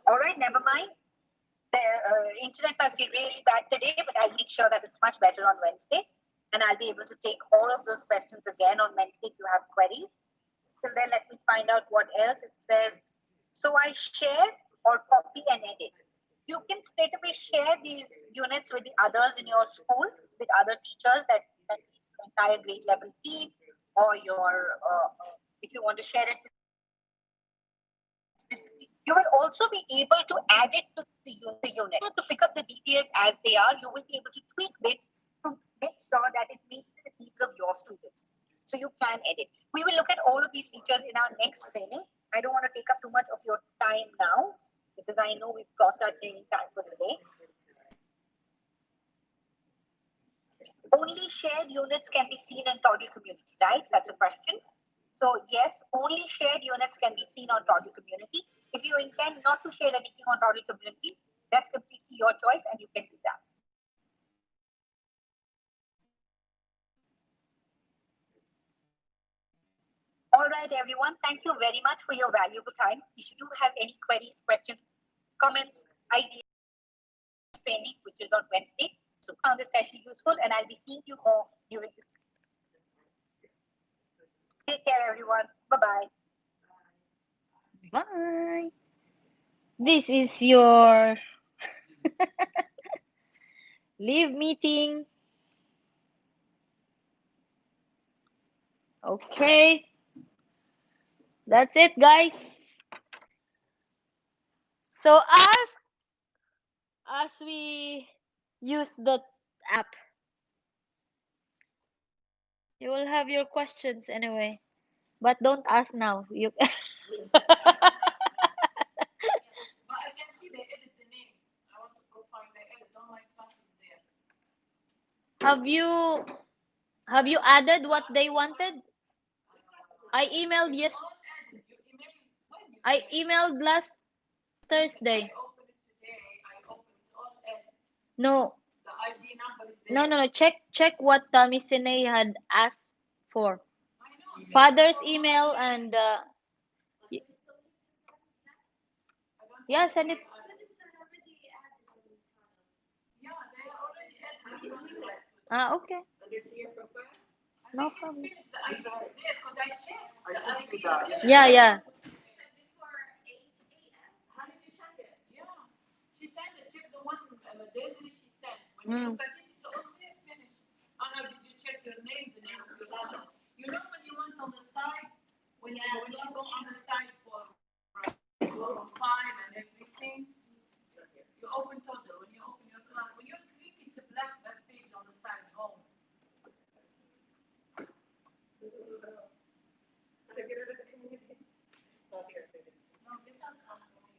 All right, never mind. The internet must be really bad today, but I'll make sure that it's much better on Wednesday. And I'll be able to take all of those questions again on Wednesday if you have queries. Till then, let me find out what else it says. So I share or copy and edit. You can straight away share these units with the others in your school, with other teachers that entire grade level team, or your if you want to share it with specific. You will also be able to add it to the unit. To pick up the details as they are, you will be able to tweak bits to make sure that it meets the needs of your students. So you can edit. We will look at all of these features in our next training. I don't want to take up too much of your time now because I know we've crossed our training time for the day. Only shared units can be seen in Total community, right? That's a question. So yes, only shared units can be seen on Total community. If you intend not to share anything on Total community, that's completely your choice and you can do that. All right, everyone. Thank you very much for your valuable time. If you have any queries, questions, comments, ideas, training, which is on Wednesday. So found this session useful and I'll be seeing you more during this. Take care, everyone. Bye-bye. Bye. This is your leave meeting. Okay. That's it, guys. So as we use the app, you will have your questions anyway. But don't ask now. You have you Have you added what they wanted? I emailed last Thursday. No. No. Check what Miss Sine had asked for. Father's email and yeah, send it. Okay. No problem. I sent you that. Yeah. Mm.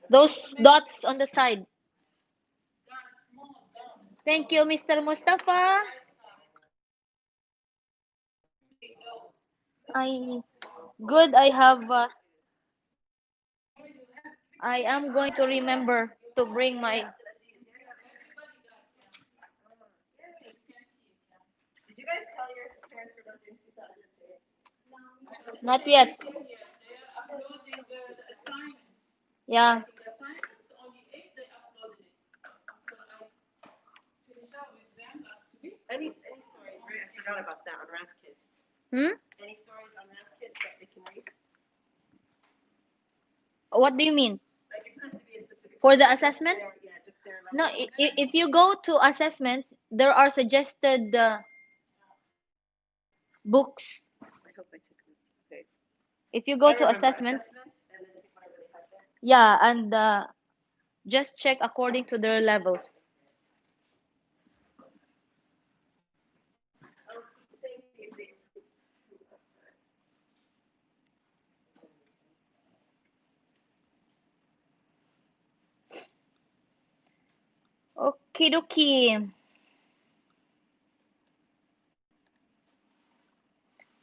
Those dots on the side. Thank you, Mr. Mustafa. I good. I am going to remember to bring my. Did you guys tell your parents we're not doing Saturday today? Not yet. Yeah. Any stories, right? I forgot about that on RAS Kids. Any stories on RAS Kids that they can read? What do you mean? Like it's not to be a specific. For the assessment? Yeah, just their No, level. if you go to assessments, there are suggested books. I hope I took notes. Okay. If you I go to remember assessments, and then pick whatever they have there. yeah, and just check according to their levels. Same see if they improved from last time. Okie dokie.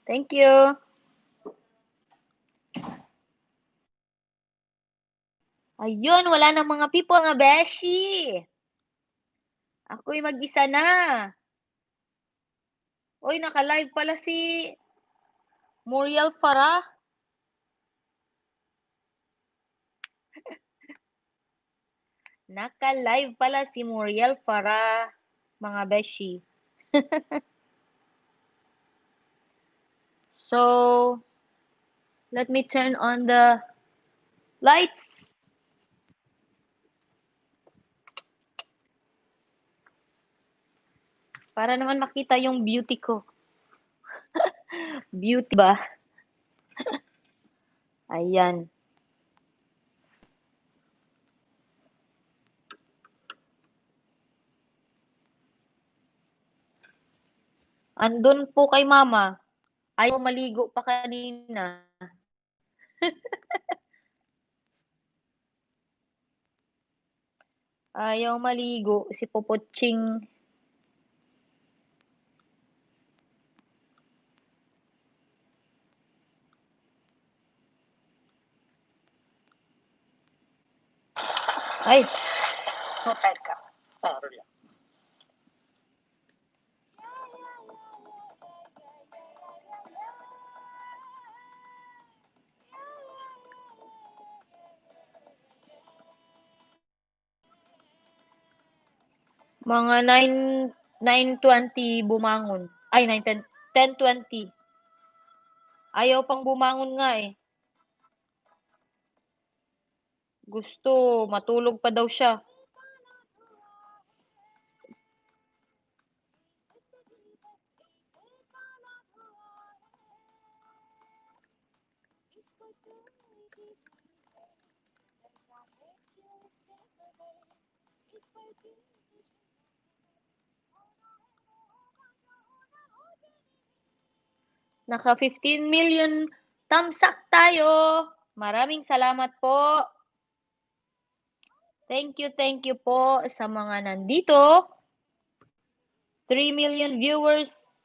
Thank you. Ayun, wala nang mga people, mga beshi. Ako'y mag-isa na. Uy, naka-live pala si Muriel Farah. Naka-live pala si Muriel Farah, mga beshi. So, let me turn on the lights. Para naman makita yung beauty ko. Beauty ba? Ayan. Andun po kay mama. Ayaw maligo pa kanina. Ayaw maligo si Popoching. Ay. Mga 9:20 bumangon. Ay, 10:20. Ayaw pang bumangon nga eh. Gusto, matulog pa daw siya. Naka 15 million thumbs up tayo. Maraming salamat po. Thank you po sa mga nandito. 3 million viewers.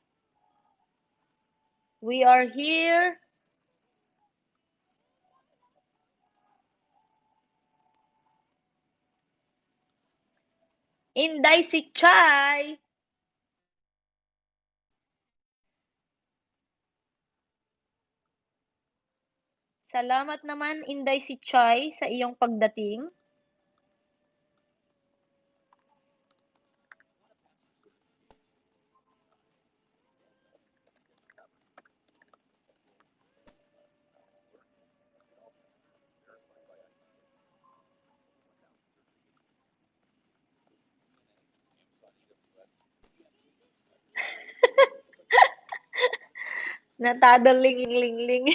We are here. Inday si Chai. Salamat naman, Inday si Chai, sa iyong pagdating. Natadaling-ling-ling.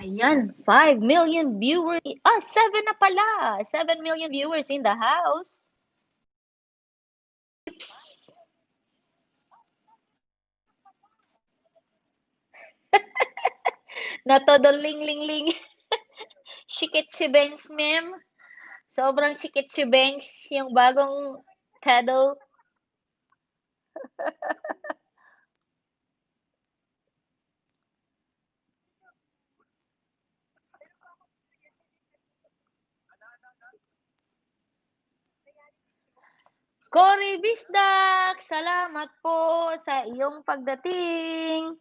Ayan, 5 million viewers. 7 na pala. 7 million viewers in the house. Oops. Natadaling-ling-ling. Shikit si Banks, ma'am. Sobrang shikit si Banks. Yung bagong title. Cory Bisdak, salamat po sa iyong pagdating.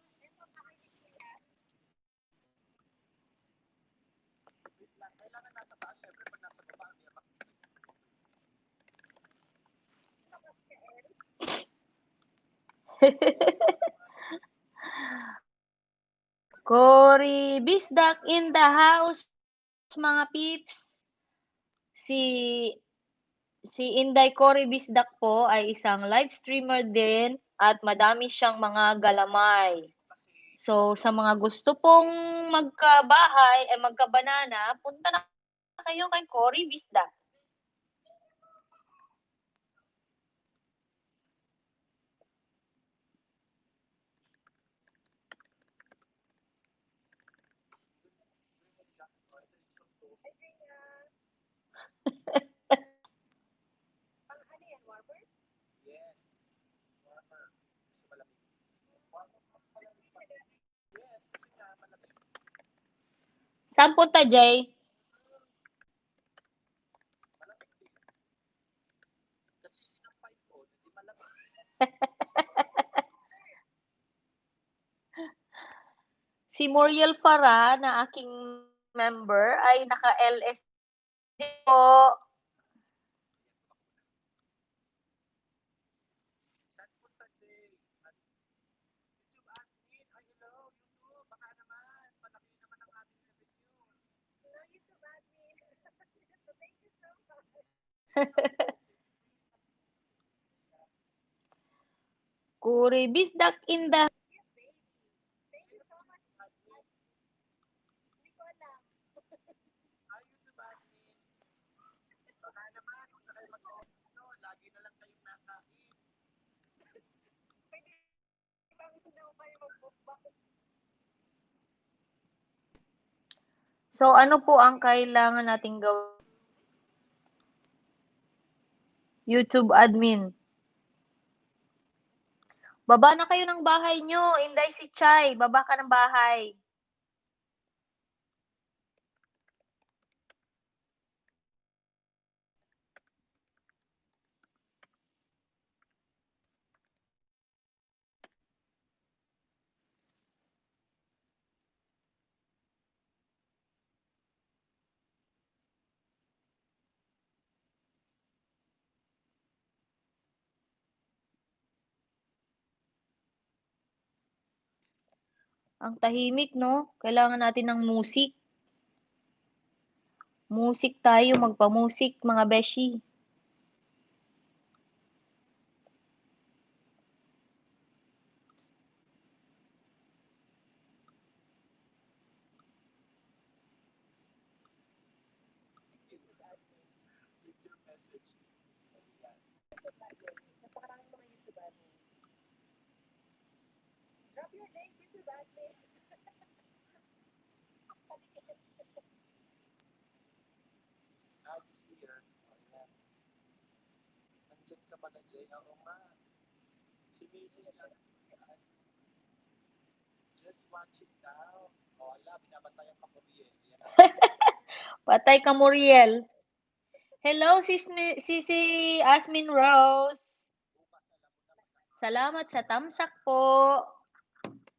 Cory Bisdak in the house, mga peeps. Si Inday Cory Bisdak po ay isang live streamer din at madami siyang mga galamay. So, sa mga gusto pong magkabahay, magkabanana, punta na kayo kay Cory Bisdak. Saan punta, Jay? Si Muriel Farah na aking member ay naka-LS po. Cory Bisdak in the So, ano po ang kailangan nating gawin? YouTube admin. Baba na kayo ng bahay nyo. Inday si Chai. Baba ka ng bahay. Ang tahimik, no? Kailangan natin ng music. Music tayo, magpa-music, mga beshi. Patay ka, Muriel. Hello, Sisi Asmin Rose. Salamat sa tamsak po.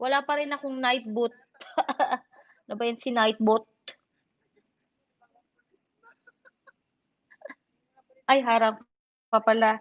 Wala pa rin akong night boot. Ano ba yan si night boot? Ay, harap pa pala.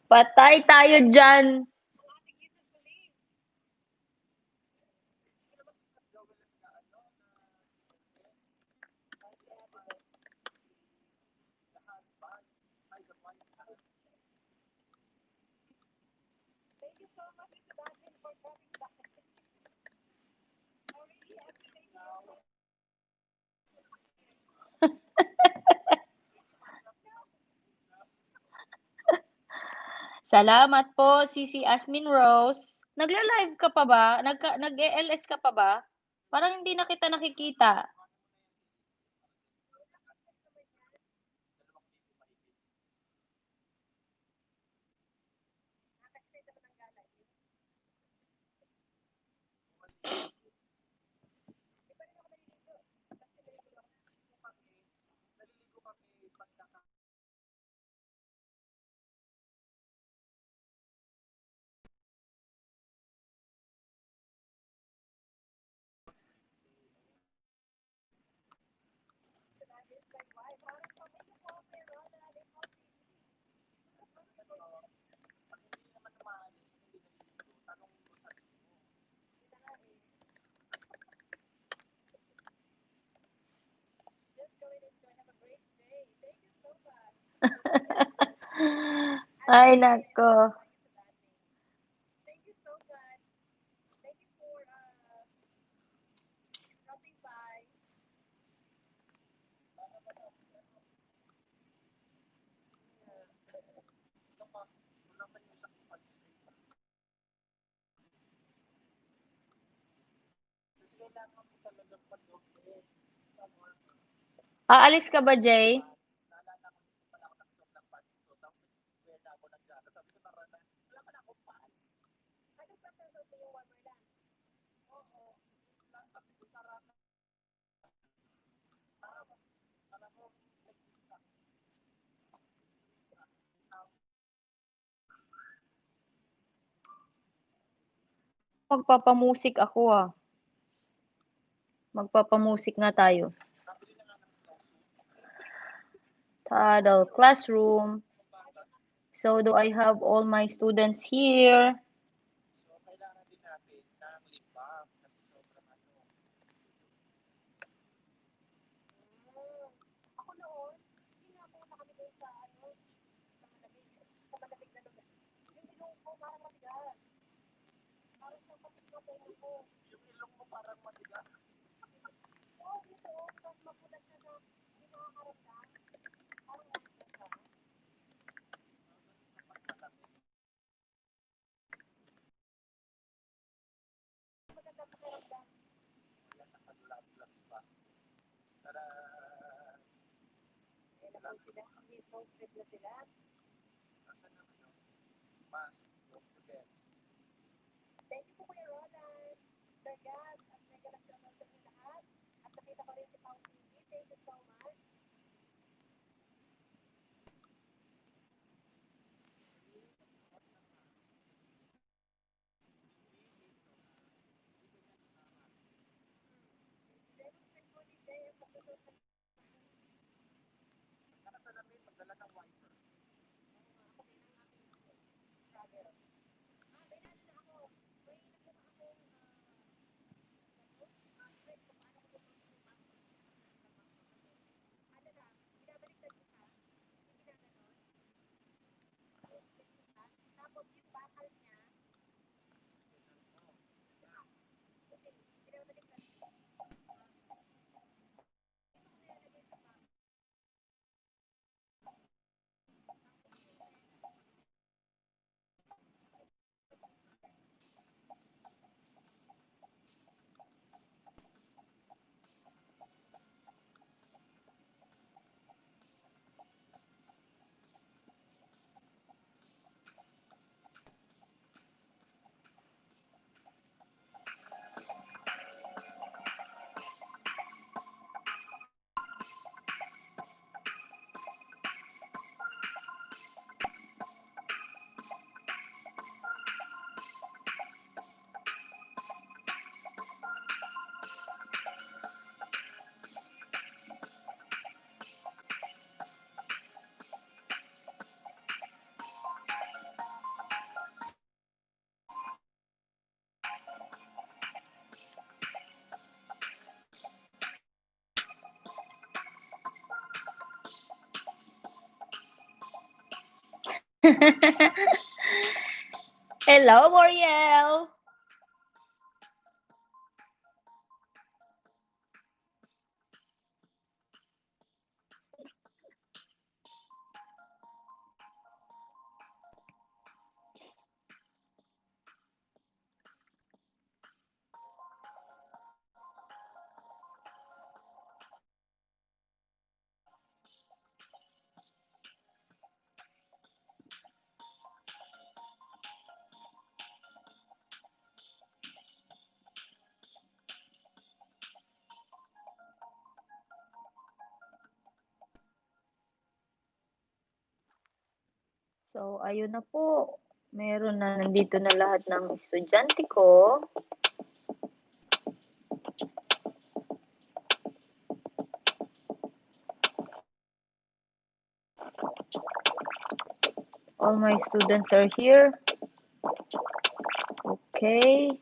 Patay tayo dyan. Salamat po, Sisi Asmin Rose. Nagla-live ka pa ba? Nag-ELS ka pa ba? Parang hindi na kita nakikita. Ay, nako. Aalis ka ba, Jay? Magpapamusik ako ah. Magpapamusik nga tayo. Teacher Classroom. So, do I have all my students here? Hello, Moriel. So, ayun na po. Meron na, nandito na lahat ng estudyante ko. All my students are here. Okay.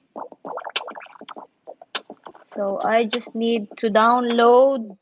So, I just need to download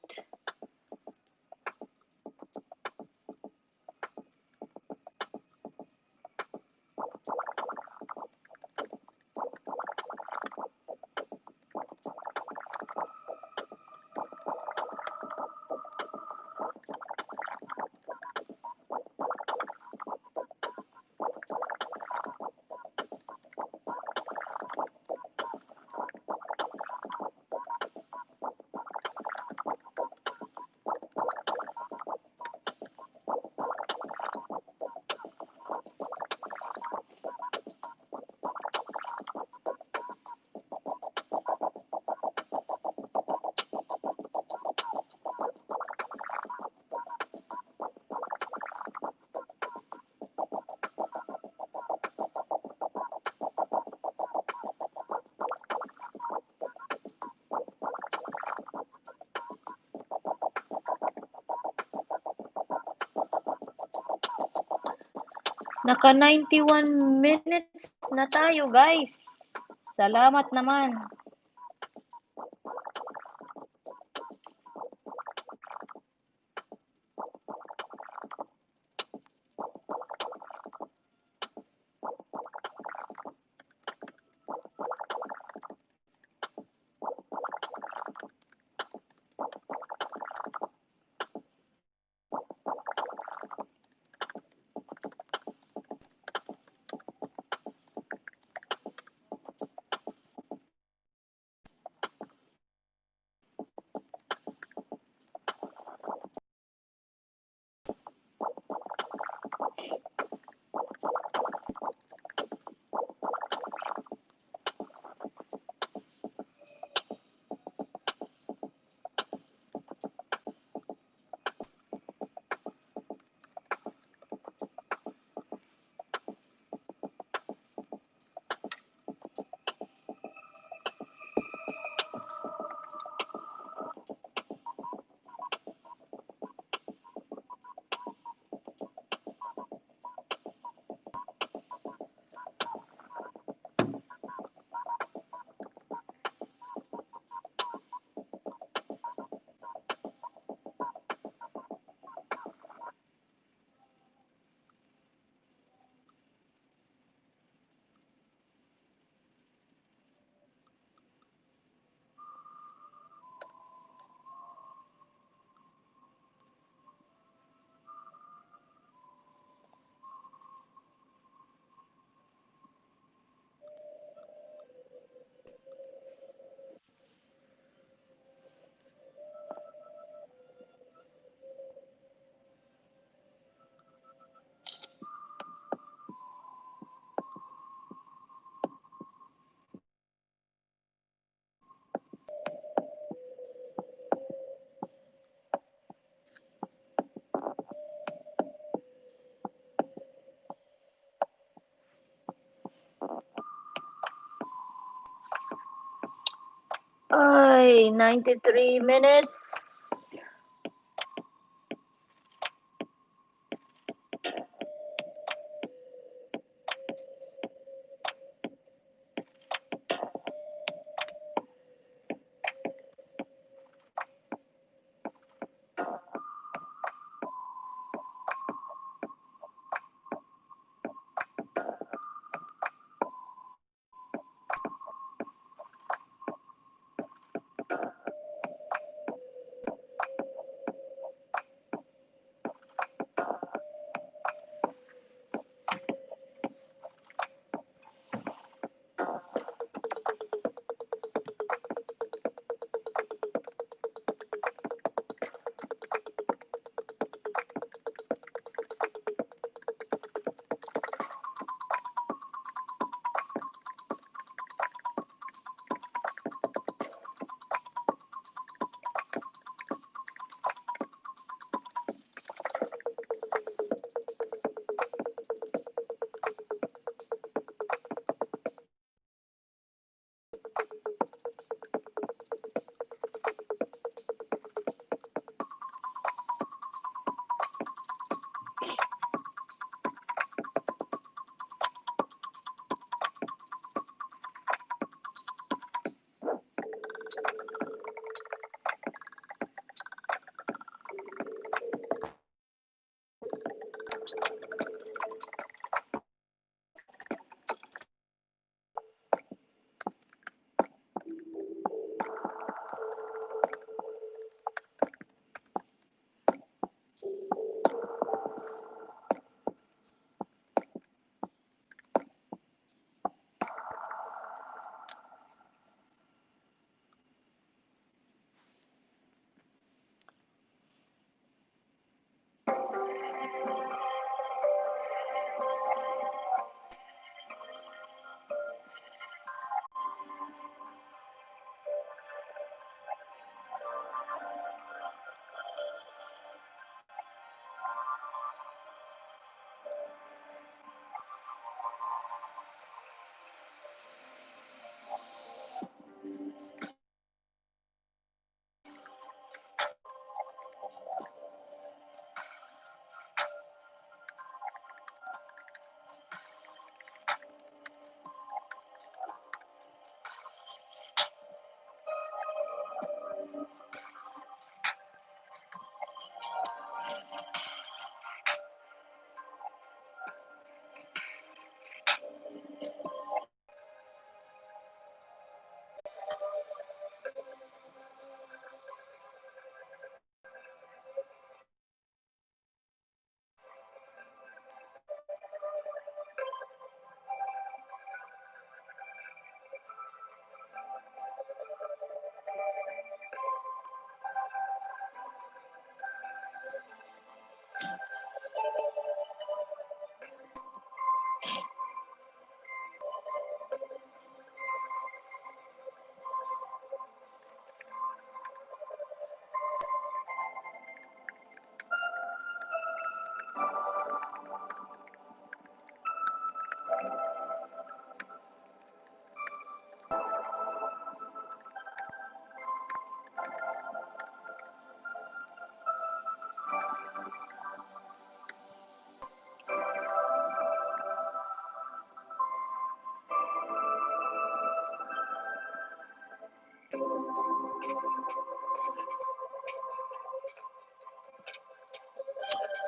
Naka 91 minutes na tayo, guys. Salamat naman. Ay, 93 minutes.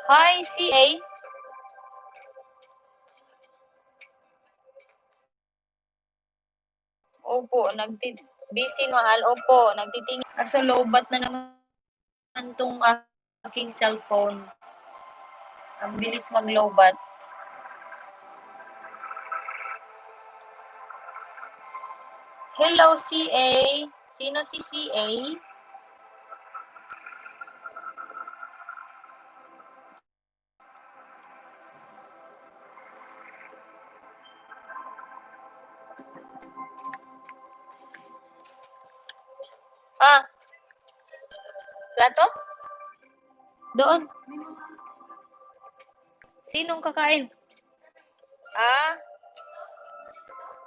Hi, CA. Opo, busy mahal. Opo, nagtitingin. Kaso lowbat na naman tong aking cellphone. Ang bilis mag-lowbat. Hello, CA. Sino si CA? Ah, plato? Doon. Sinong kakain?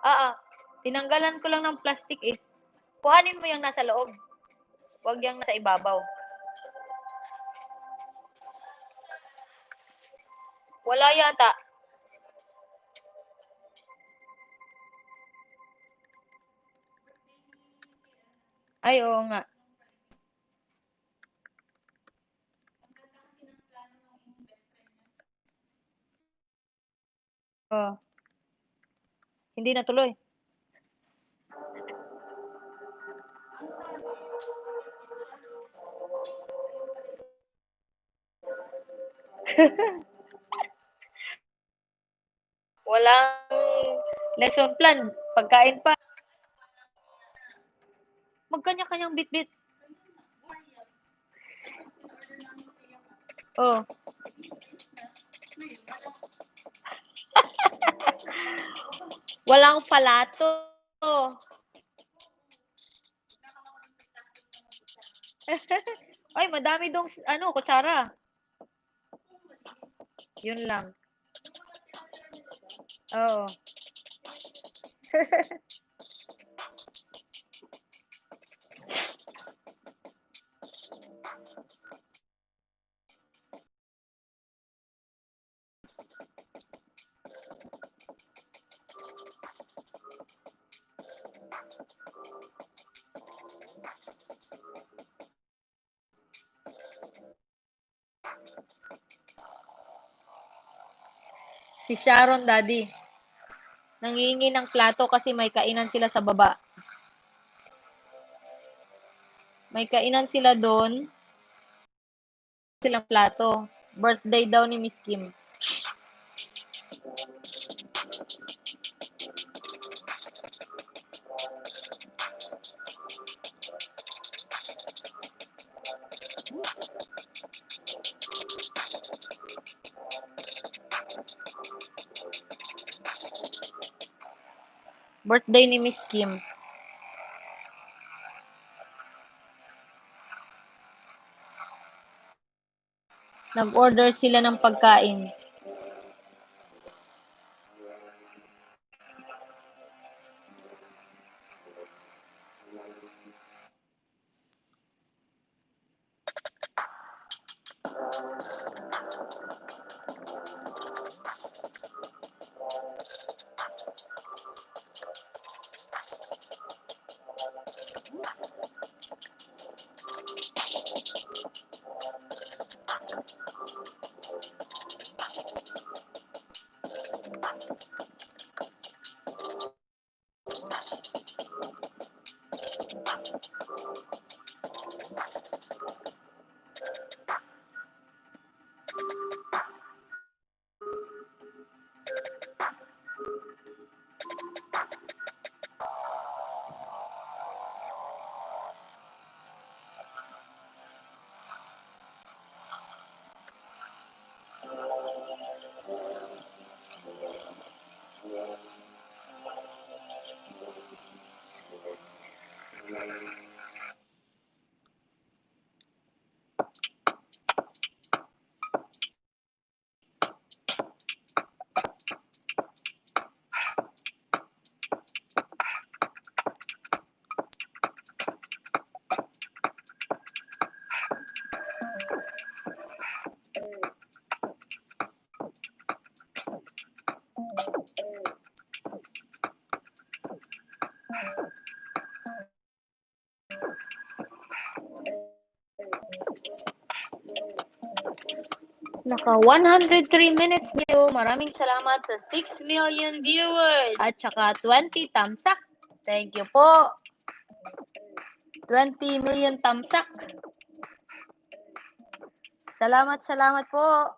Ah, tinanggalan ko lang ng plastic eh. Kuhanin mo yung nasa loob. Huwag yung nasa ibabaw. Wala yata. Ay, oo nga. Oh. Hindi natuloy. Walang lesson plan. Pagkain pa. Magkanya-kanyang bit-bit. Oh. Walang palato. Ay, madami dong kutsara. Yun lang. Oo. Si Sharon, Daddy. Nangihingi ng plato kasi may kainan sila sa baba. May kainan sila doon. Silang plato. Birthday daw ni Miss Kim. Birthday ni Miss Kim. Nag-order sila ng pagkain. Naka 103 minutes niyo. Maraming salamat sa 6 million viewers at saka 20 thumbs up. Thank you po. 20 million thumbs up. Salamat po.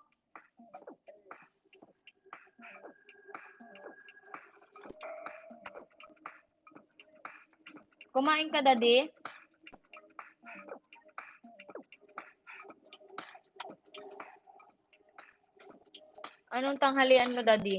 Kumain ka, Daddy? Anong tanghalian mo, Daddy?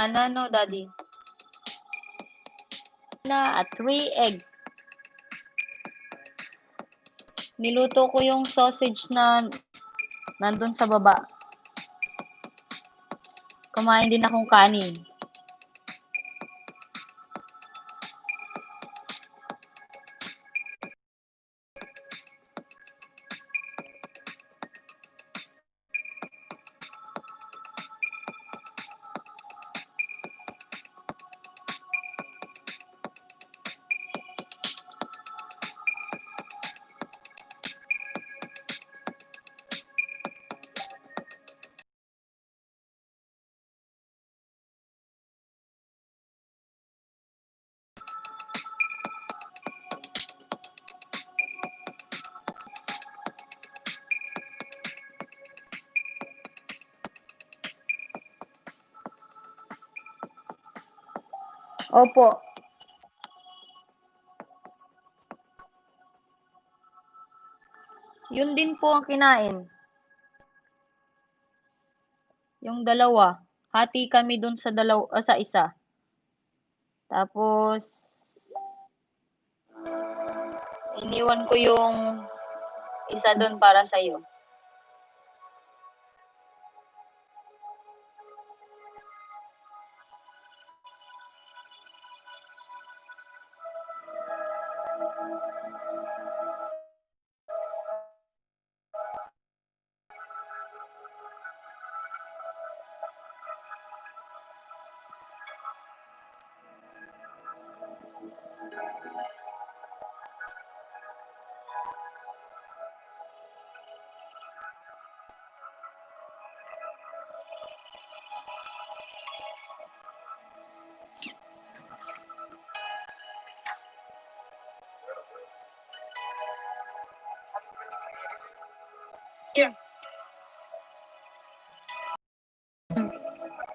Ano, Daddy? Na at 3 eggs. Niluto ko yung sausage na nandun sa baba. Kumain din akong kanin. Opo. Yun din po ang kinain. Yung dalawa. Hati kami dun sa sa isa. Tapos iniwan ko yung isa dun para sa'yo.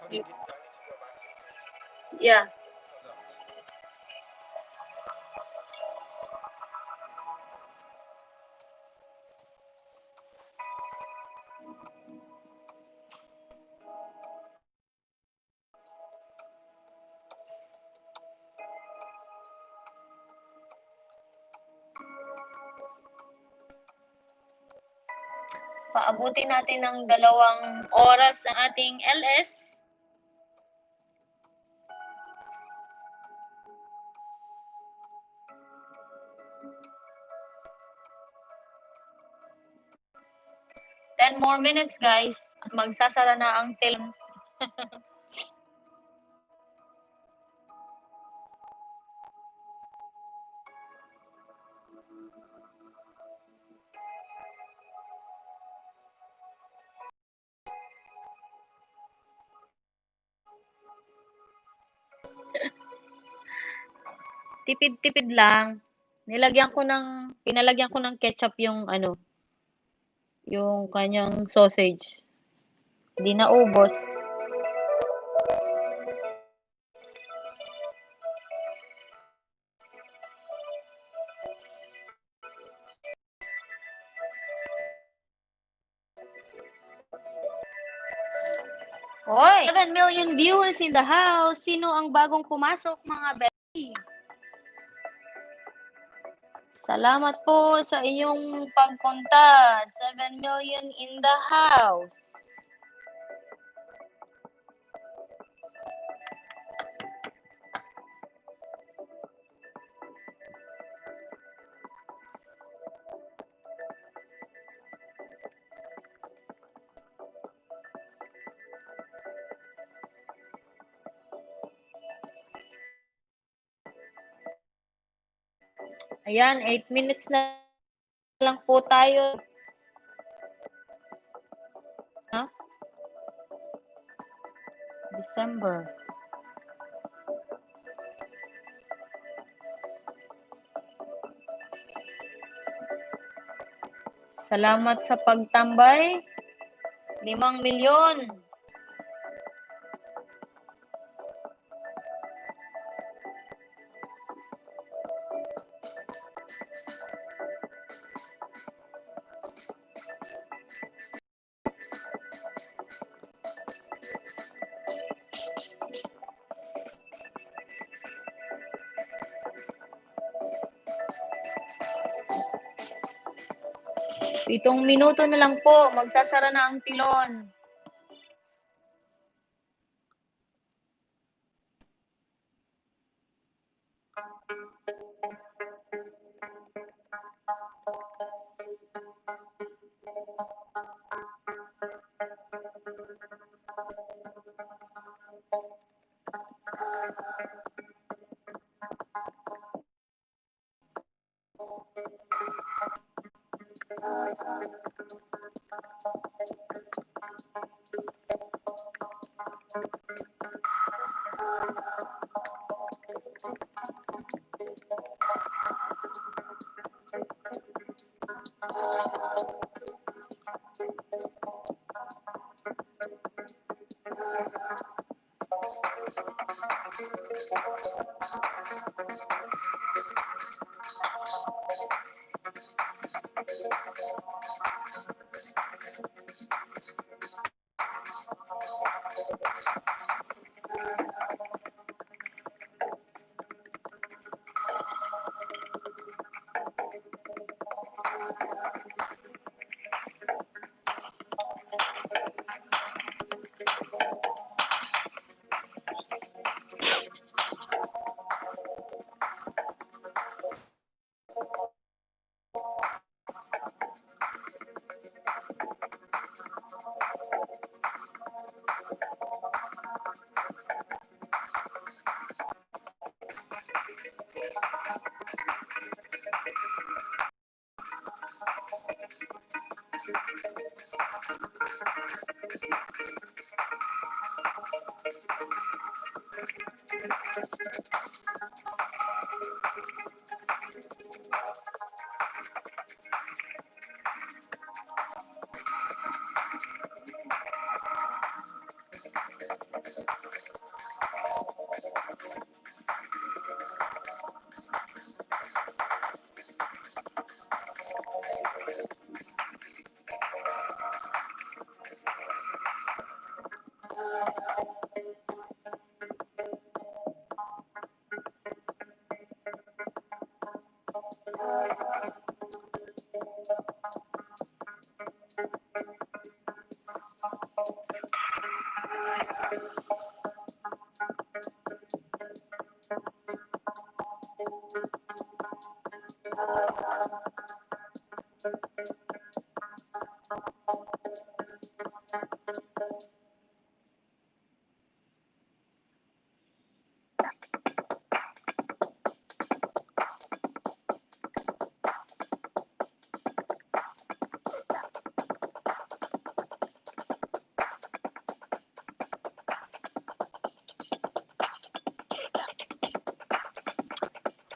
Yeah. Paabutin natin ng 2 oras ang ating LS. Ten more minutes, guys. At magsasara na ang film. Tipid-tipid lang. Pinalagyan ko ng ketchup yung yung kanyang sausage. Hindi na ubos. Hoy, 7 million viewers in the house. Sino ang bagong pumasok, mga Betty? Salamat po sa inyong pagpunta. 7 million in the house. Ayan, 8 minutes na lang po tayo. Ha? December. Salamat sa pagtambay. 5 milyon. Pitong minuto na lang po, magsasara na ang tilon.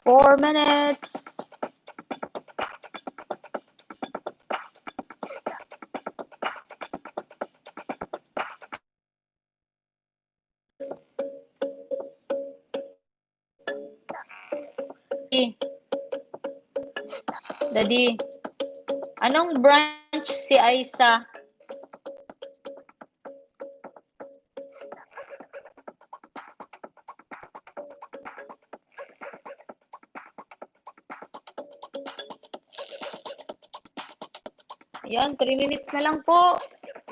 Four minutes. Daddy, anong branch si Aisa? Yan, 3 minutes na lang po.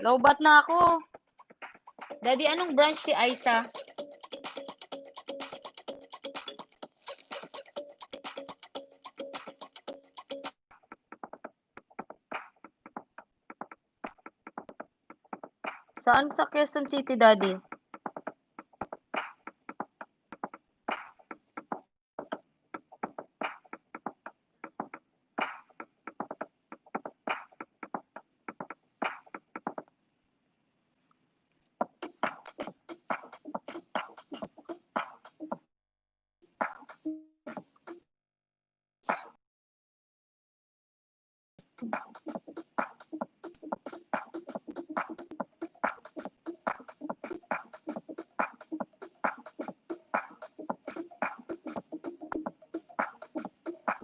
Lowbat na ako. Daddy, anong branch si Aisa? Saan sa Quezon City, Daddy?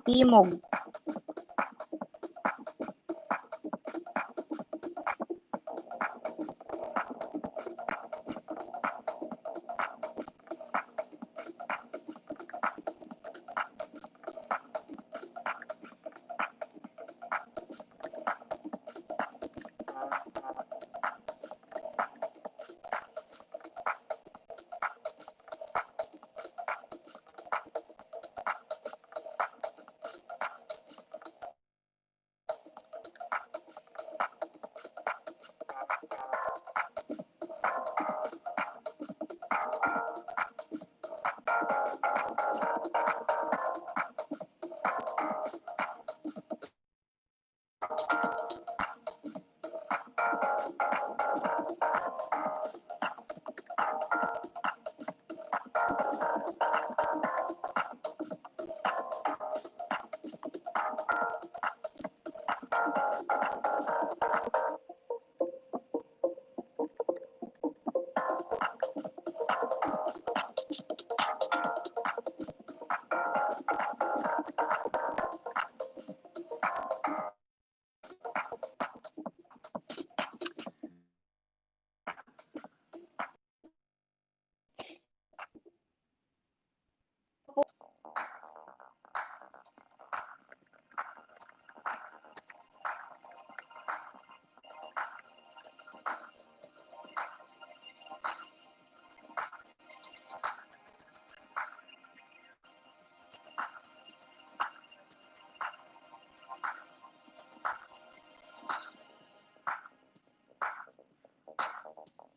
Timog.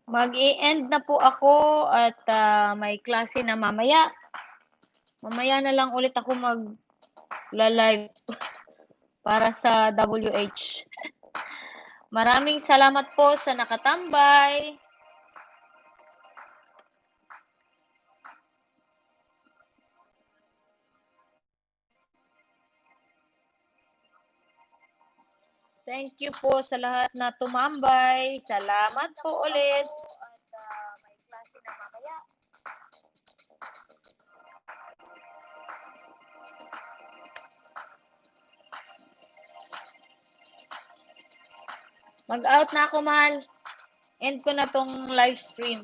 Mag-i-end na po ako at may klase na mamaya. Mamaya na lang ulit ako mag-live para sa WH. Maraming salamat po sa nakatambay. Thank you po sa lahat na tumambay. Salamat po ulit. At may klase na Mag-out na ako, mahal. End ko na tong live stream.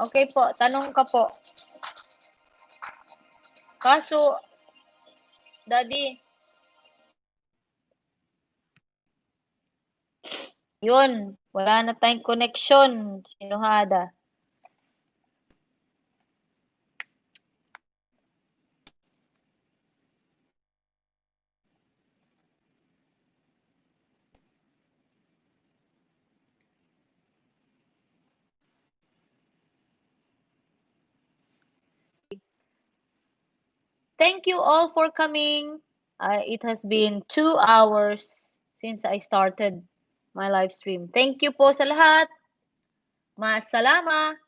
Okay po, tanong ka po. Kaso, Daddy, yun, wala na tayong connection. Sinuhada. Thank you all for coming. It has been 2 hours since I started my live stream. Thank you po sa lahat. Masalama.